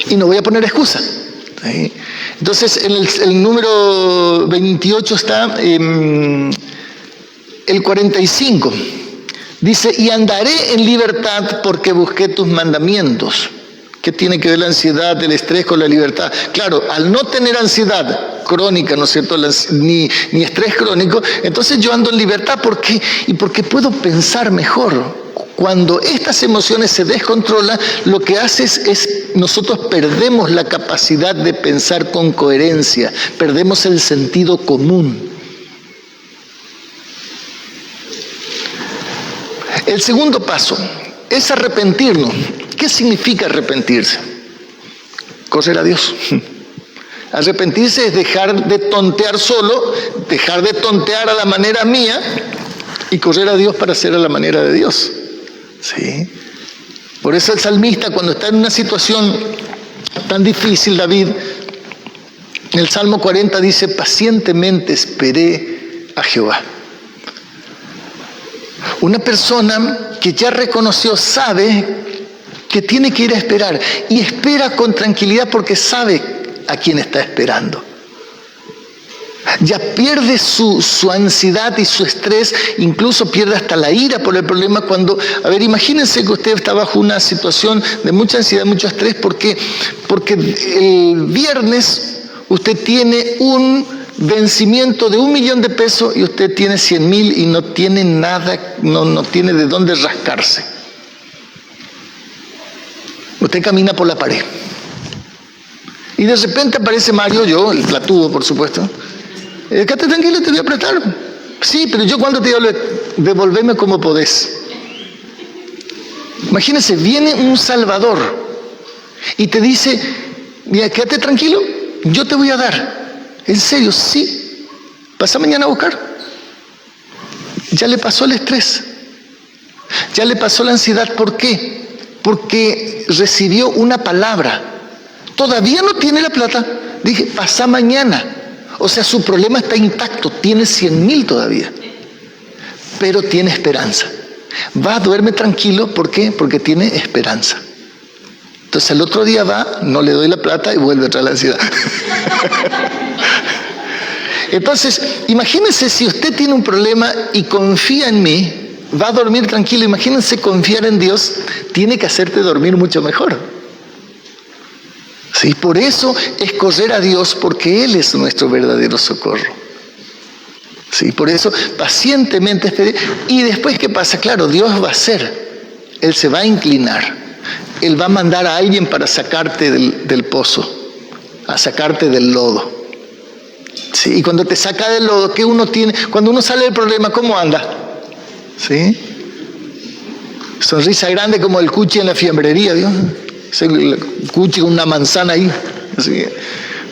Y no voy a poner excusa, ¿sí? Entonces, en el número 28 está el 45. Dice, y andaré en libertad porque busqué tus mandamientos. ¿Qué tiene que ver la ansiedad, el estrés con la libertad? Claro, al no tener ansiedad crónica, ¿no es cierto?, ni estrés crónico, entonces yo ando en libertad. ¿Por qué? Y porque puedo pensar mejor. Cuando estas emociones se descontrolan, lo que hace es nosotros perdemos la capacidad de pensar con coherencia, perdemos el sentido común. El segundo paso es arrepentirnos. ¿Qué significa arrepentirse? Correr a Dios. Arrepentirse es dejar de tontear solo, dejar de tontear a la manera mía y correr a Dios para hacer a la manera de Dios. ¿Sí? Por eso el salmista, cuando está en una situación tan difícil, David, en el Salmo 40 dice, pacientemente esperé a Jehová. Una persona que ya reconoció, sabe que tiene que ir a esperar, y espera con tranquilidad porque sabe a quién está esperando. Ya pierde su ansiedad y su estrés, incluso pierde hasta la ira por el problema cuando... A ver, imagínense que usted está bajo una situación de mucha ansiedad, mucho estrés, porque el viernes usted tiene un vencimiento de 1.000.000 de pesos y usted tiene 100.000 y no tiene nada, no tiene de dónde rascarse. Usted camina por la pared. Y de repente aparece Mario, yo, el platudo, por supuesto. Quédate tranquilo, te voy a prestar. Sí, pero yo cuando te digo, devolveme como podés. Imagínense, viene un Salvador y te dice, mira, quédate tranquilo, yo te voy a dar. ¿En serio? Sí. ¿Pasa mañana a buscar? Ya le pasó el estrés. Ya le pasó la ansiedad. ¿Por qué? Porque recibió una palabra. Todavía no tiene la plata. Dije, pasa mañana. O sea, su problema está intacto. Tiene 100.000 todavía. Pero tiene esperanza. Va, duerme tranquilo. ¿Por qué? Porque tiene esperanza. Entonces el otro día va, no le doy la plata y vuelve a traer la ansiedad. Entonces, imagínense si usted tiene un problema y confía en mí, va a dormir tranquilo. Imagínense confiar en Dios, tiene que hacerte dormir mucho mejor. Sí, por eso es correr a Dios, porque Él es nuestro verdadero socorro. Sí, por eso pacientemente esperé. Y después, ¿qué pasa? Claro, Dios va a hacer. Él se va a inclinar. Él va a mandar a alguien para sacarte del pozo, a sacarte del lodo. Sí, y cuando te saca del lodo, ¿qué uno tiene? Cuando uno sale del problema, ¿cómo anda? ¿Sí? Sonrisa grande como el cuchi en la fiambrería, ¿vio? El cuchi con una manzana ahí. ¿Sí?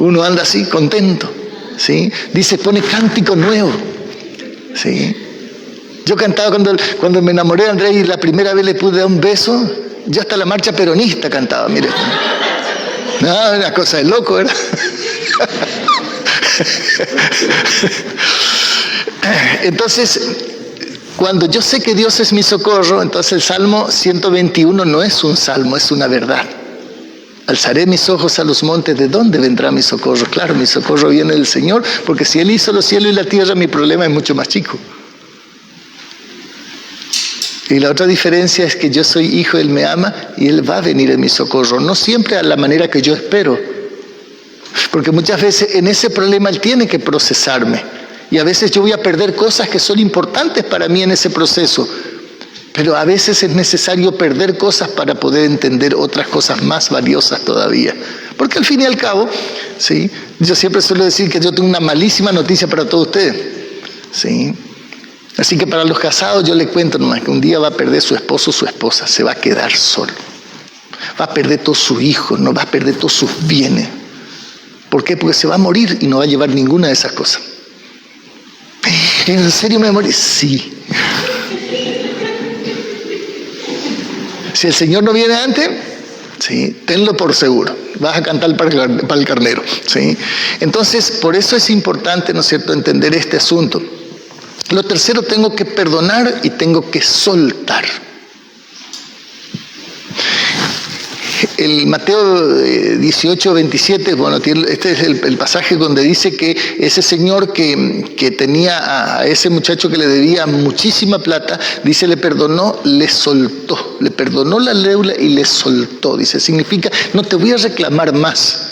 Uno anda así, contento. ¿Sí? Dice, pone cántico nuevo. ¿Sí? Yo cantaba cuando me enamoré de Andrés y la primera vez le pude dar un beso. Yo hasta la marcha peronista cantaba, mire. No, una cosa de loco, ¿verdad? Entonces, cuando yo sé que Dios es mi socorro, entonces el Salmo 121 no es un salmo, es una verdad. Alzaré mis ojos a los montes, ¿de dónde vendrá mi socorro? Claro, mi socorro viene del Señor, porque si Él hizo los cielos y la tierra, mi problema es mucho más chico. Y la otra diferencia es que yo soy hijo, Él me ama y Él va a venir en mi socorro. No siempre a la manera que yo espero. Porque muchas veces en ese problema Él tiene que procesarme. Y a veces yo voy a perder cosas que son importantes para mí en ese proceso. Pero a veces es necesario perder cosas para poder entender otras cosas más valiosas todavía. Porque al fin y al cabo, ¿sí? Yo siempre suelo decir que yo tengo una malísima noticia para todos ustedes. ¿Sí? Así que para los casados yo les cuento nomás que un día va a perder su esposo o su esposa, se va a quedar solo. Va a perder todos sus hijos, no va a perder todos sus bienes. ¿Por qué? Porque se va a morir y no va a llevar ninguna de esas cosas. ¿En serio me morí? Sí. Si el Señor no viene antes, ¿sí?, tenlo por seguro. Vas a cantar para el carnero, ¿sí? Entonces, por eso es importante, ¿no es cierto?, entender este asunto. Lo tercero, tengo que perdonar y tengo que soltar. El Mateo 18, 27, bueno, este es el pasaje donde dice que ese señor que tenía a ese muchacho que le debía muchísima plata, dice, le perdonó, le soltó, le perdonó la deuda y le soltó. Dice, significa, no te voy a reclamar más.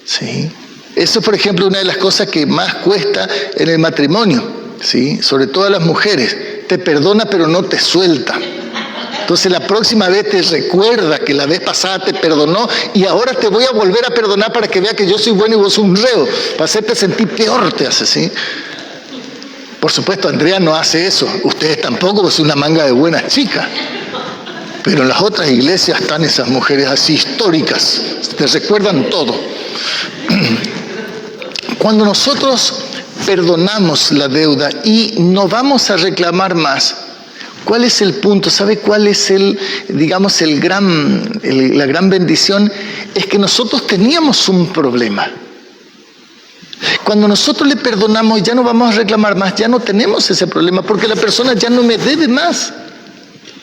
¿Sí? Eso, por ejemplo, una de las cosas que más cuesta en el matrimonio, ¿sí?, sobre todo a las mujeres. Te perdona pero no te suelta. Entonces la próxima vez te recuerda que la vez pasada te perdonó y ahora te voy a volver a perdonar para que vea que yo soy bueno y vos sos un reo. Para hacerte sentir peor te hace, ¿sí? Por supuesto, Andrea no hace eso. Ustedes tampoco, vos sos una manga de buenas chicas. Pero en las otras iglesias están esas mujeres así históricas. Te recuerdan todo. Cuando nosotros perdonamos la deuda y no vamos a reclamar más, ¿cuál es el punto? ¿Sabe cuál es la gran bendición? Es que nosotros teníamos un problema. Cuando nosotros le perdonamos, ya no vamos a reclamar más, ya no tenemos ese problema, porque la persona ya no me debe más.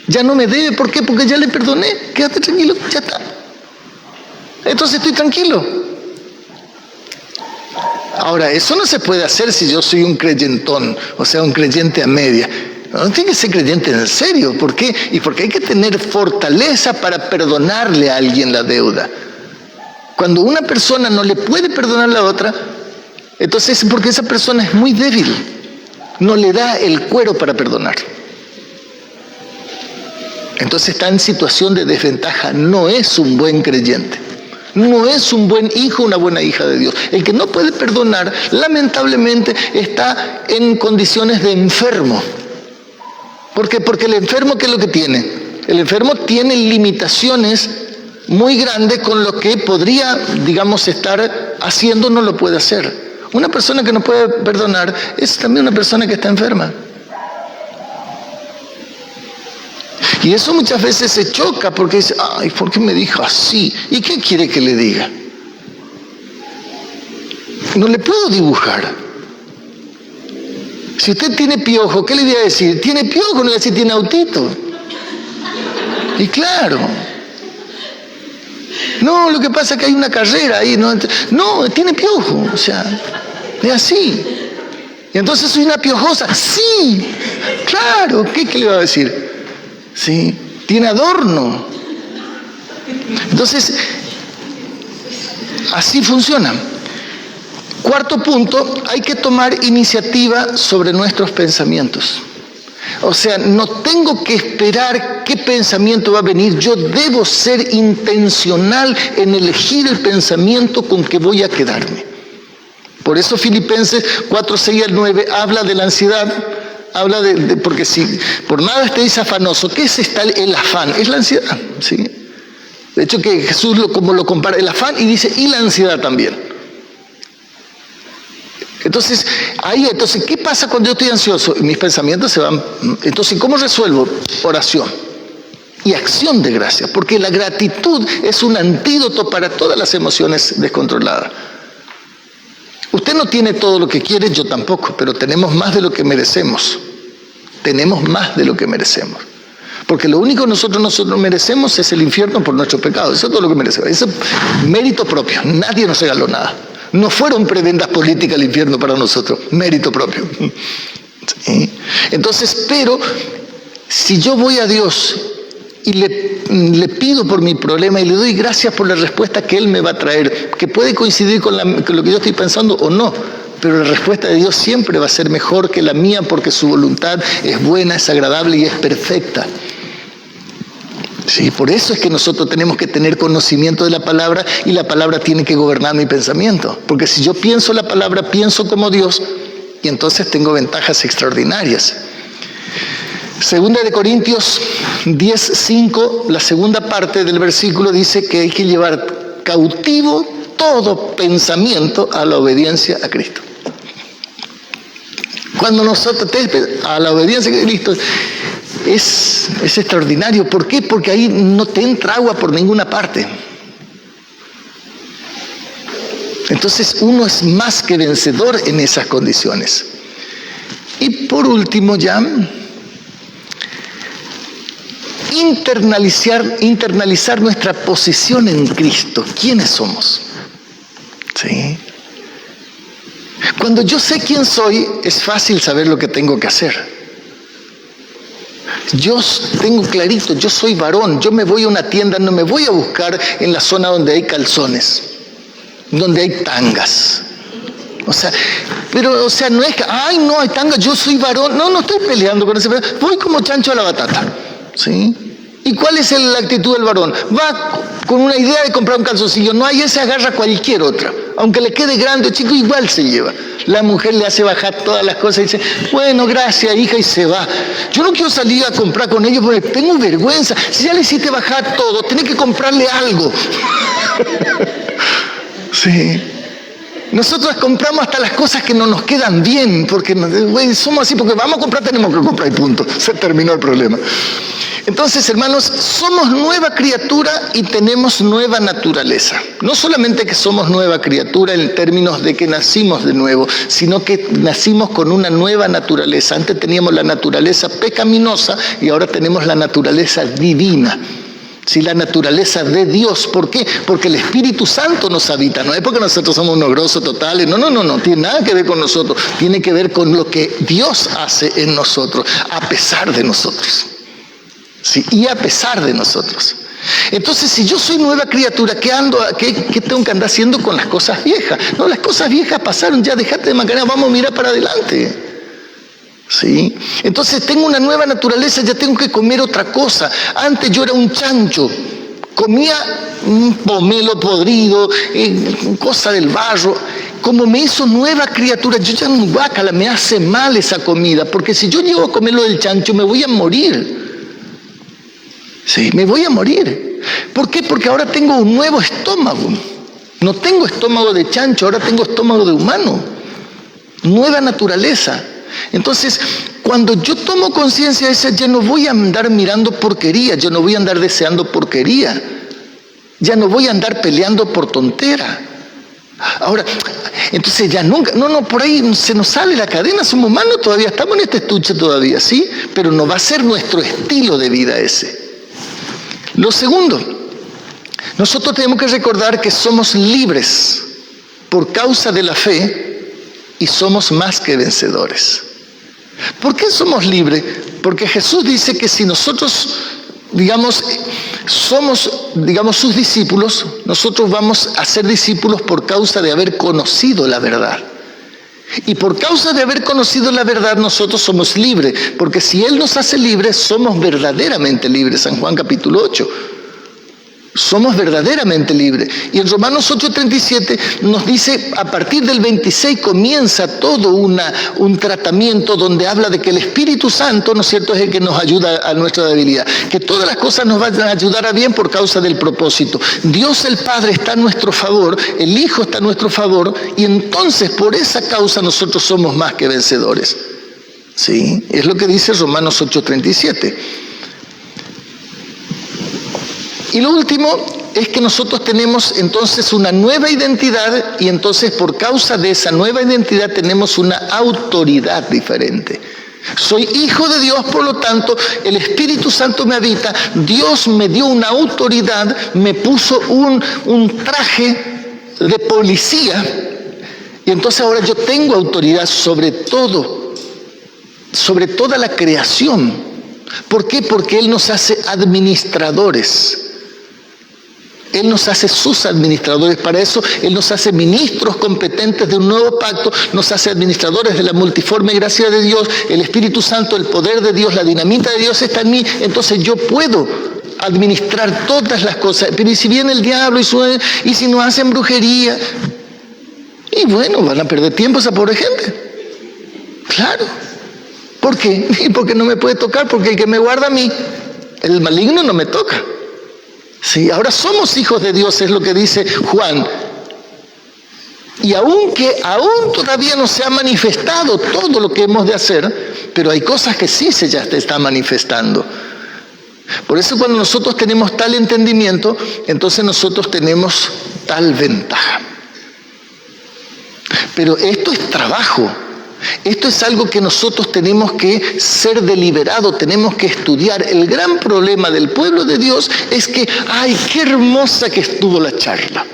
Ya no me debe, ¿por qué? Porque ya le perdoné. Quédate tranquilo, ya está. Entonces estoy tranquilo. Ahora, eso no se puede hacer si yo soy un creyentón, o sea, un creyente a media. No tiene que ser creyente en serio. ¿Por qué? Y porque hay que tener fortaleza para perdonarle a alguien la deuda. Cuando una persona no le puede perdonar a la otra, entonces es porque esa persona es muy débil. No le da el cuero para perdonar. Entonces está en situación de desventaja. No es un buen creyente. No es un buen hijo, una buena hija de Dios. El que no puede perdonar, lamentablemente, está en condiciones de enfermo. ¿Por qué? Porque el enfermo, ¿qué es lo que tiene? El enfermo tiene limitaciones muy grandes con lo que podría, digamos, estar haciendo, no lo puede hacer. Una persona que no puede perdonar es también una persona que está enferma. Y eso muchas veces se choca porque dice, ay, ¿por qué me dijo así? ¿Y qué quiere que le diga? No le puedo dibujar. Si usted tiene piojo, ¿qué le voy a decir? ¿Tiene piojo? No le voy a decir, tiene autito. Y claro. No, lo que pasa es que hay una carrera ahí. No, tiene piojo. O sea, es así. Y entonces soy una piojosa. Sí, claro. ¿Qué le va a decir? Sí, tiene adorno. Entonces, así funciona. Cuarto punto, hay que tomar iniciativa sobre nuestros pensamientos. O sea, no tengo que esperar qué pensamiento va a venir. Yo debo ser intencional en elegir el pensamiento con que voy a quedarme. Por eso Filipenses 4, 6 al 9 habla de la ansiedad. Habla porque si por nada estéis afanoso, ¿qué es el afán? Es la ansiedad, ¿sí? De hecho que Jesús como lo compara, el afán, y dice, y la ansiedad también. Entonces, ¿qué pasa cuando yo estoy ansioso? Mis pensamientos se van. Entonces, ¿cómo resuelvo? Oración y acción de gracia, porque la gratitud es un antídoto para todas las emociones descontroladas. Usted no tiene todo lo que quiere, yo tampoco, pero tenemos más de lo que merecemos. Tenemos más de lo que merecemos. Porque lo único que nosotros merecemos es el infierno por nuestro pecado. Eso es todo lo que merecemos. Eso es mérito propio. Nadie nos regaló nada. No fueron prebendas políticas el infierno para nosotros. Mérito propio. ¿Sí? Entonces, pero si yo voy a Dios y le pido por mi problema y le doy gracias por la respuesta que Él me va a traer, que puede coincidir con lo que yo estoy pensando o no, pero la respuesta de Dios siempre va a ser mejor que la mía porque su voluntad es buena, es agradable y es perfecta. Sí, por eso es que nosotros tenemos que tener conocimiento de la palabra y la palabra tiene que gobernar mi pensamiento, porque si yo pienso la palabra, pienso como Dios y entonces tengo ventajas extraordinarias. Segunda de Corintios 10:5, la segunda parte del versículo dice que hay que llevar cautivo todo pensamiento a la obediencia a Cristo. Cuando nosotros, a la obediencia de Cristo, es extraordinario. ¿Por qué? Porque ahí no te entra agua por ninguna parte. Entonces uno es más que vencedor en esas condiciones. Y por último ya, internalizar nuestra posición en Cristo. ¿Quiénes somos? ¿Sí? Cuando yo sé quién soy, es fácil saber lo que tengo que hacer. Yo tengo clarito, yo soy varón, yo me voy a una tienda, no me voy a buscar en la zona donde hay calzones, donde hay tangas. O sea, no es que, ay, no hay tangas, yo soy varón. No estoy peleando con ese, voy como chancho a la batata. ¿Sí? ¿Y cuál es la actitud del varón? Va con una idea de comprar un calzoncillo, no hay, ese agarra cualquier otra, aunque le quede grande o chico, igual se lleva. La mujer le hace bajar todas las cosas y dice, bueno, gracias hija, y se va. Yo no quiero salir a comprar con ellos porque tengo vergüenza. Si ya le hiciste bajar todo, tenés que comprarle algo. Sí. Nosotros compramos hasta las cosas que no nos quedan bien, porque somos así, porque vamos a comprar, tenemos que comprar y punto. Se terminó el problema. Entonces, hermanos, somos nueva criatura y tenemos nueva naturaleza. No solamente que somos nueva criatura en términos de que nacimos de nuevo, sino que nacimos con una nueva naturaleza. Antes teníamos la naturaleza pecaminosa y ahora tenemos la naturaleza divina. Sí, la naturaleza de Dios. ¿Por qué? Porque el Espíritu Santo nos habita. No es porque nosotros somos unos grosos totales. No tiene nada que ver con nosotros. Tiene que ver con lo que Dios hace en nosotros, a pesar de nosotros. Sí, y a pesar de nosotros. Entonces, si yo soy nueva criatura, ¿qué tengo que andar haciendo con las cosas viejas? No, las cosas viejas pasaron, ya dejate de macanear, vamos a mirar para adelante. ¿Sí? Entonces tengo una nueva naturaleza, ya tengo que comer otra cosa. Antes yo era un chancho, comía un pomelo podrido, cosa del barro. Como me hizo nueva criatura, yo ya no, guácala, me hace mal esa comida, porque si yo llego a comer lo del chancho me voy a morir. Sí, me voy a morir. ¿Por qué? Porque ahora tengo un nuevo estómago. No tengo estómago de chancho, ahora tengo estómago de humano. Nueva naturaleza. Entonces, cuando yo tomo conciencia de eso, ya no voy a andar mirando porquería, yo no voy a andar deseando porquería, ya no voy a andar peleando por tontera. Ahora, entonces ya nunca, por ahí se nos sale la cadena, somos humanos todavía, estamos en este estuche todavía, ¿sí? Pero no va a ser nuestro estilo de vida ese. Lo segundo, nosotros tenemos que recordar que somos libres por causa de la fe y somos más que vencedores. ¿Por qué somos libres? Porque Jesús dice que si nosotros, somos sus discípulos, nosotros vamos a ser discípulos por causa de haber conocido la verdad. Y por causa de haber conocido la verdad, nosotros somos libres, porque si Él nos hace libres, somos verdaderamente libres. San Juan capítulo 8. Somos verdaderamente libres. Y en Romanos 8:37 nos dice, a partir del 26 comienza todo un tratamiento donde habla de que el Espíritu Santo, ¿no es cierto?, es el que nos ayuda a nuestra debilidad. Que todas las cosas nos van a ayudar a bien por causa del propósito. Dios el Padre está a nuestro favor, el Hijo está a nuestro favor, y entonces por esa causa nosotros somos más que vencedores. ¿Sí? Es lo que dice Romanos 8:37. Y lo último es que nosotros tenemos entonces una nueva identidad y entonces por causa de esa nueva identidad tenemos una autoridad diferente. Soy hijo de Dios, por lo tanto, el Espíritu Santo me habita, Dios me dio una autoridad, me puso un traje de policía y entonces ahora yo tengo autoridad sobre todo, sobre toda la creación. ¿Por qué? Porque Él nos hace administradores. Él nos hace sus administradores. Para eso Él nos hace ministros competentes de un nuevo pacto, nos hace administradores de la multiforme gracia de Dios, el Espíritu Santo, el poder de Dios, la dinamita de Dios está en mí, entonces yo puedo administrar todas las cosas. Pero ¿y si viene el diablo y si no hacen brujería? Y bueno, van a perder tiempo esa pobre gente. Claro. ¿Por qué? Y porque no me puede tocar, porque el que me guarda a mí, el maligno no me toca. Sí, ahora somos hijos de Dios, es lo que dice Juan. Y aunque aún todavía no se ha manifestado todo lo que hemos de hacer, pero hay cosas que sí se ya te están manifestando. Por eso cuando nosotros tenemos tal entendimiento, entonces nosotros tenemos tal ventaja. Pero esto es trabajo. Esto es algo que nosotros tenemos que ser deliberados, tenemos que estudiar. El gran problema del pueblo de Dios es que, ¡ay, qué hermosa que estuvo la charla!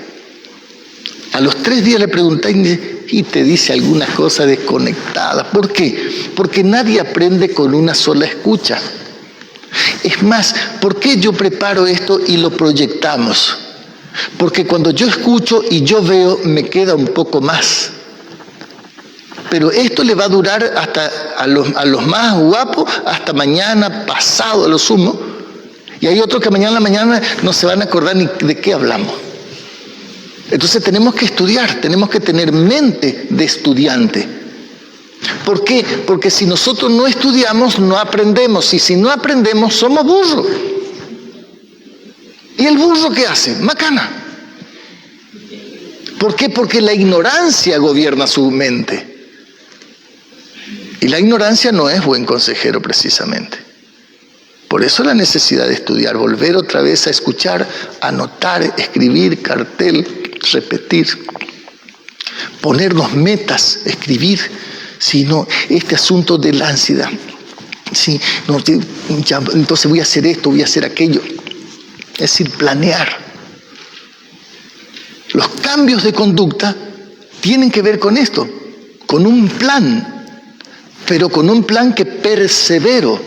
A los 3 días le pregunté y te dice algunas cosas desconectadas. ¿Por qué? Porque nadie aprende con una sola escucha. Es más, ¿por qué yo preparo esto y lo proyectamos? Porque cuando yo escucho y yo veo, me queda un poco más. Pero esto le va a durar hasta a los más guapos, hasta mañana, pasado a lo sumo. Y hay otros que mañana no se van a acordar ni de qué hablamos. Entonces tenemos que estudiar, tenemos que tener mente de estudiante. ¿Por qué? Porque si nosotros no estudiamos, no aprendemos. Y si no aprendemos, somos burros. ¿Y el burro qué hace? Macana. ¿Por qué? Porque la ignorancia gobierna su mente. Y la ignorancia no es buen consejero precisamente. Por eso la necesidad de estudiar, volver otra vez a escuchar, anotar, escribir, cartel, repetir, ponernos metas, escribir, sino este asunto de la ansiedad. Sí, no, ya, entonces voy a hacer esto, voy a hacer aquello. Es decir, planear. Los cambios de conducta tienen que ver con esto, con un plan, pero con un plan que persevero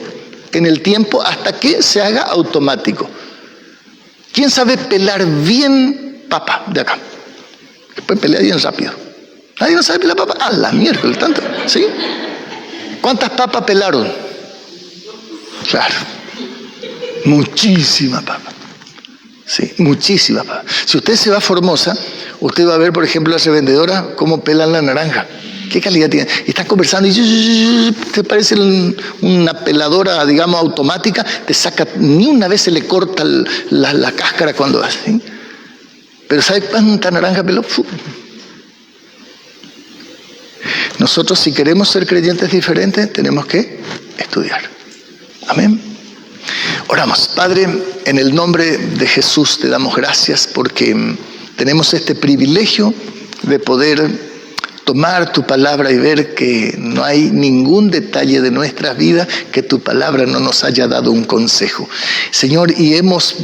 en el tiempo hasta que se haga automático. ¿Quién sabe pelar bien papa de acá? Después pelea bien rápido. ¿Nadie no sabe pelar papa? ¡Ah, la miércoles! ¿Tanto? ¿Sí? ¿Cuántas papas pelaron? Claro. Muchísima papa. Sí, muchísima papa. Si usted se va a Formosa, usted va a ver, por ejemplo, las revendedoras cómo pelan la naranja. ¿Qué calidad tiene? Y están conversando y te parece una peladora, digamos, automática, te saca, ni una vez se le corta la cáscara cuando hace. ¿Sí? Pero ¿sabe cuánta naranja peló? Nosotros, si queremos ser creyentes diferentes, tenemos que estudiar. Amén. Oramos. Padre, en el nombre de Jesús te damos gracias porque tenemos este privilegio de poder tomar tu palabra y ver que no hay ningún detalle de nuestras vidas que tu palabra no nos haya dado un consejo. Señor, y hemos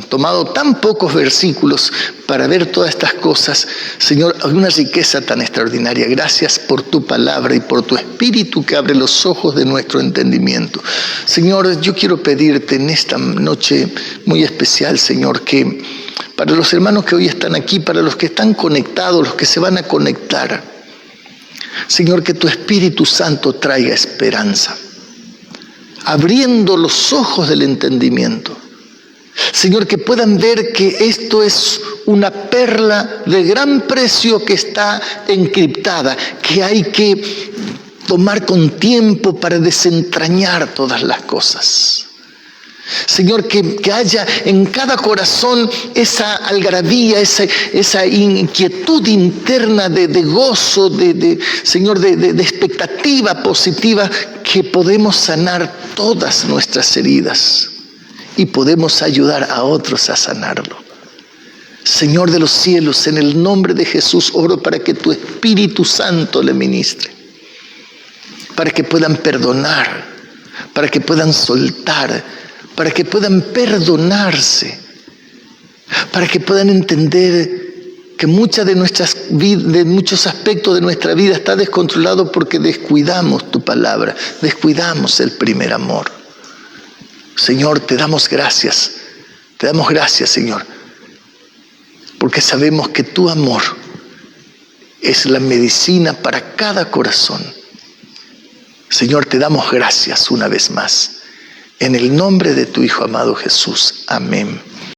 tomado tan pocos versículos para ver todas estas cosas. Señor, hay una riqueza tan extraordinaria. Gracias por tu palabra y por tu espíritu que abre los ojos de nuestro entendimiento. Señor, yo quiero pedirte en esta noche muy especial, Señor, que para los hermanos que hoy están aquí, para los que están conectados, los que se van a conectar, Señor, que tu Espíritu Santo traiga esperanza, abriendo los ojos del entendimiento. Señor, que puedan ver que esto es una perla de gran precio que está encriptada, que hay que tomar con tiempo para desentrañar todas las cosas. Señor, que haya en cada corazón esa algarabía, esa inquietud interna de gozo, Señor, de expectativa positiva, que podemos sanar todas nuestras heridas y podemos ayudar a otros a sanarlo. Señor de los cielos, en el nombre de Jesús, oro para que tu Espíritu Santo le ministre, para que puedan perdonar, para que puedan soltar, para que puedan perdonarse, para que puedan entender que muchos aspectos de nuestra vida está descontrolado porque descuidamos tu palabra, descuidamos el primer amor. Señor, te damos gracias, Señor, porque sabemos que tu amor es la medicina para cada corazón. Señor, te damos gracias una vez más. En el nombre de tu Hijo amado Jesús. Amén.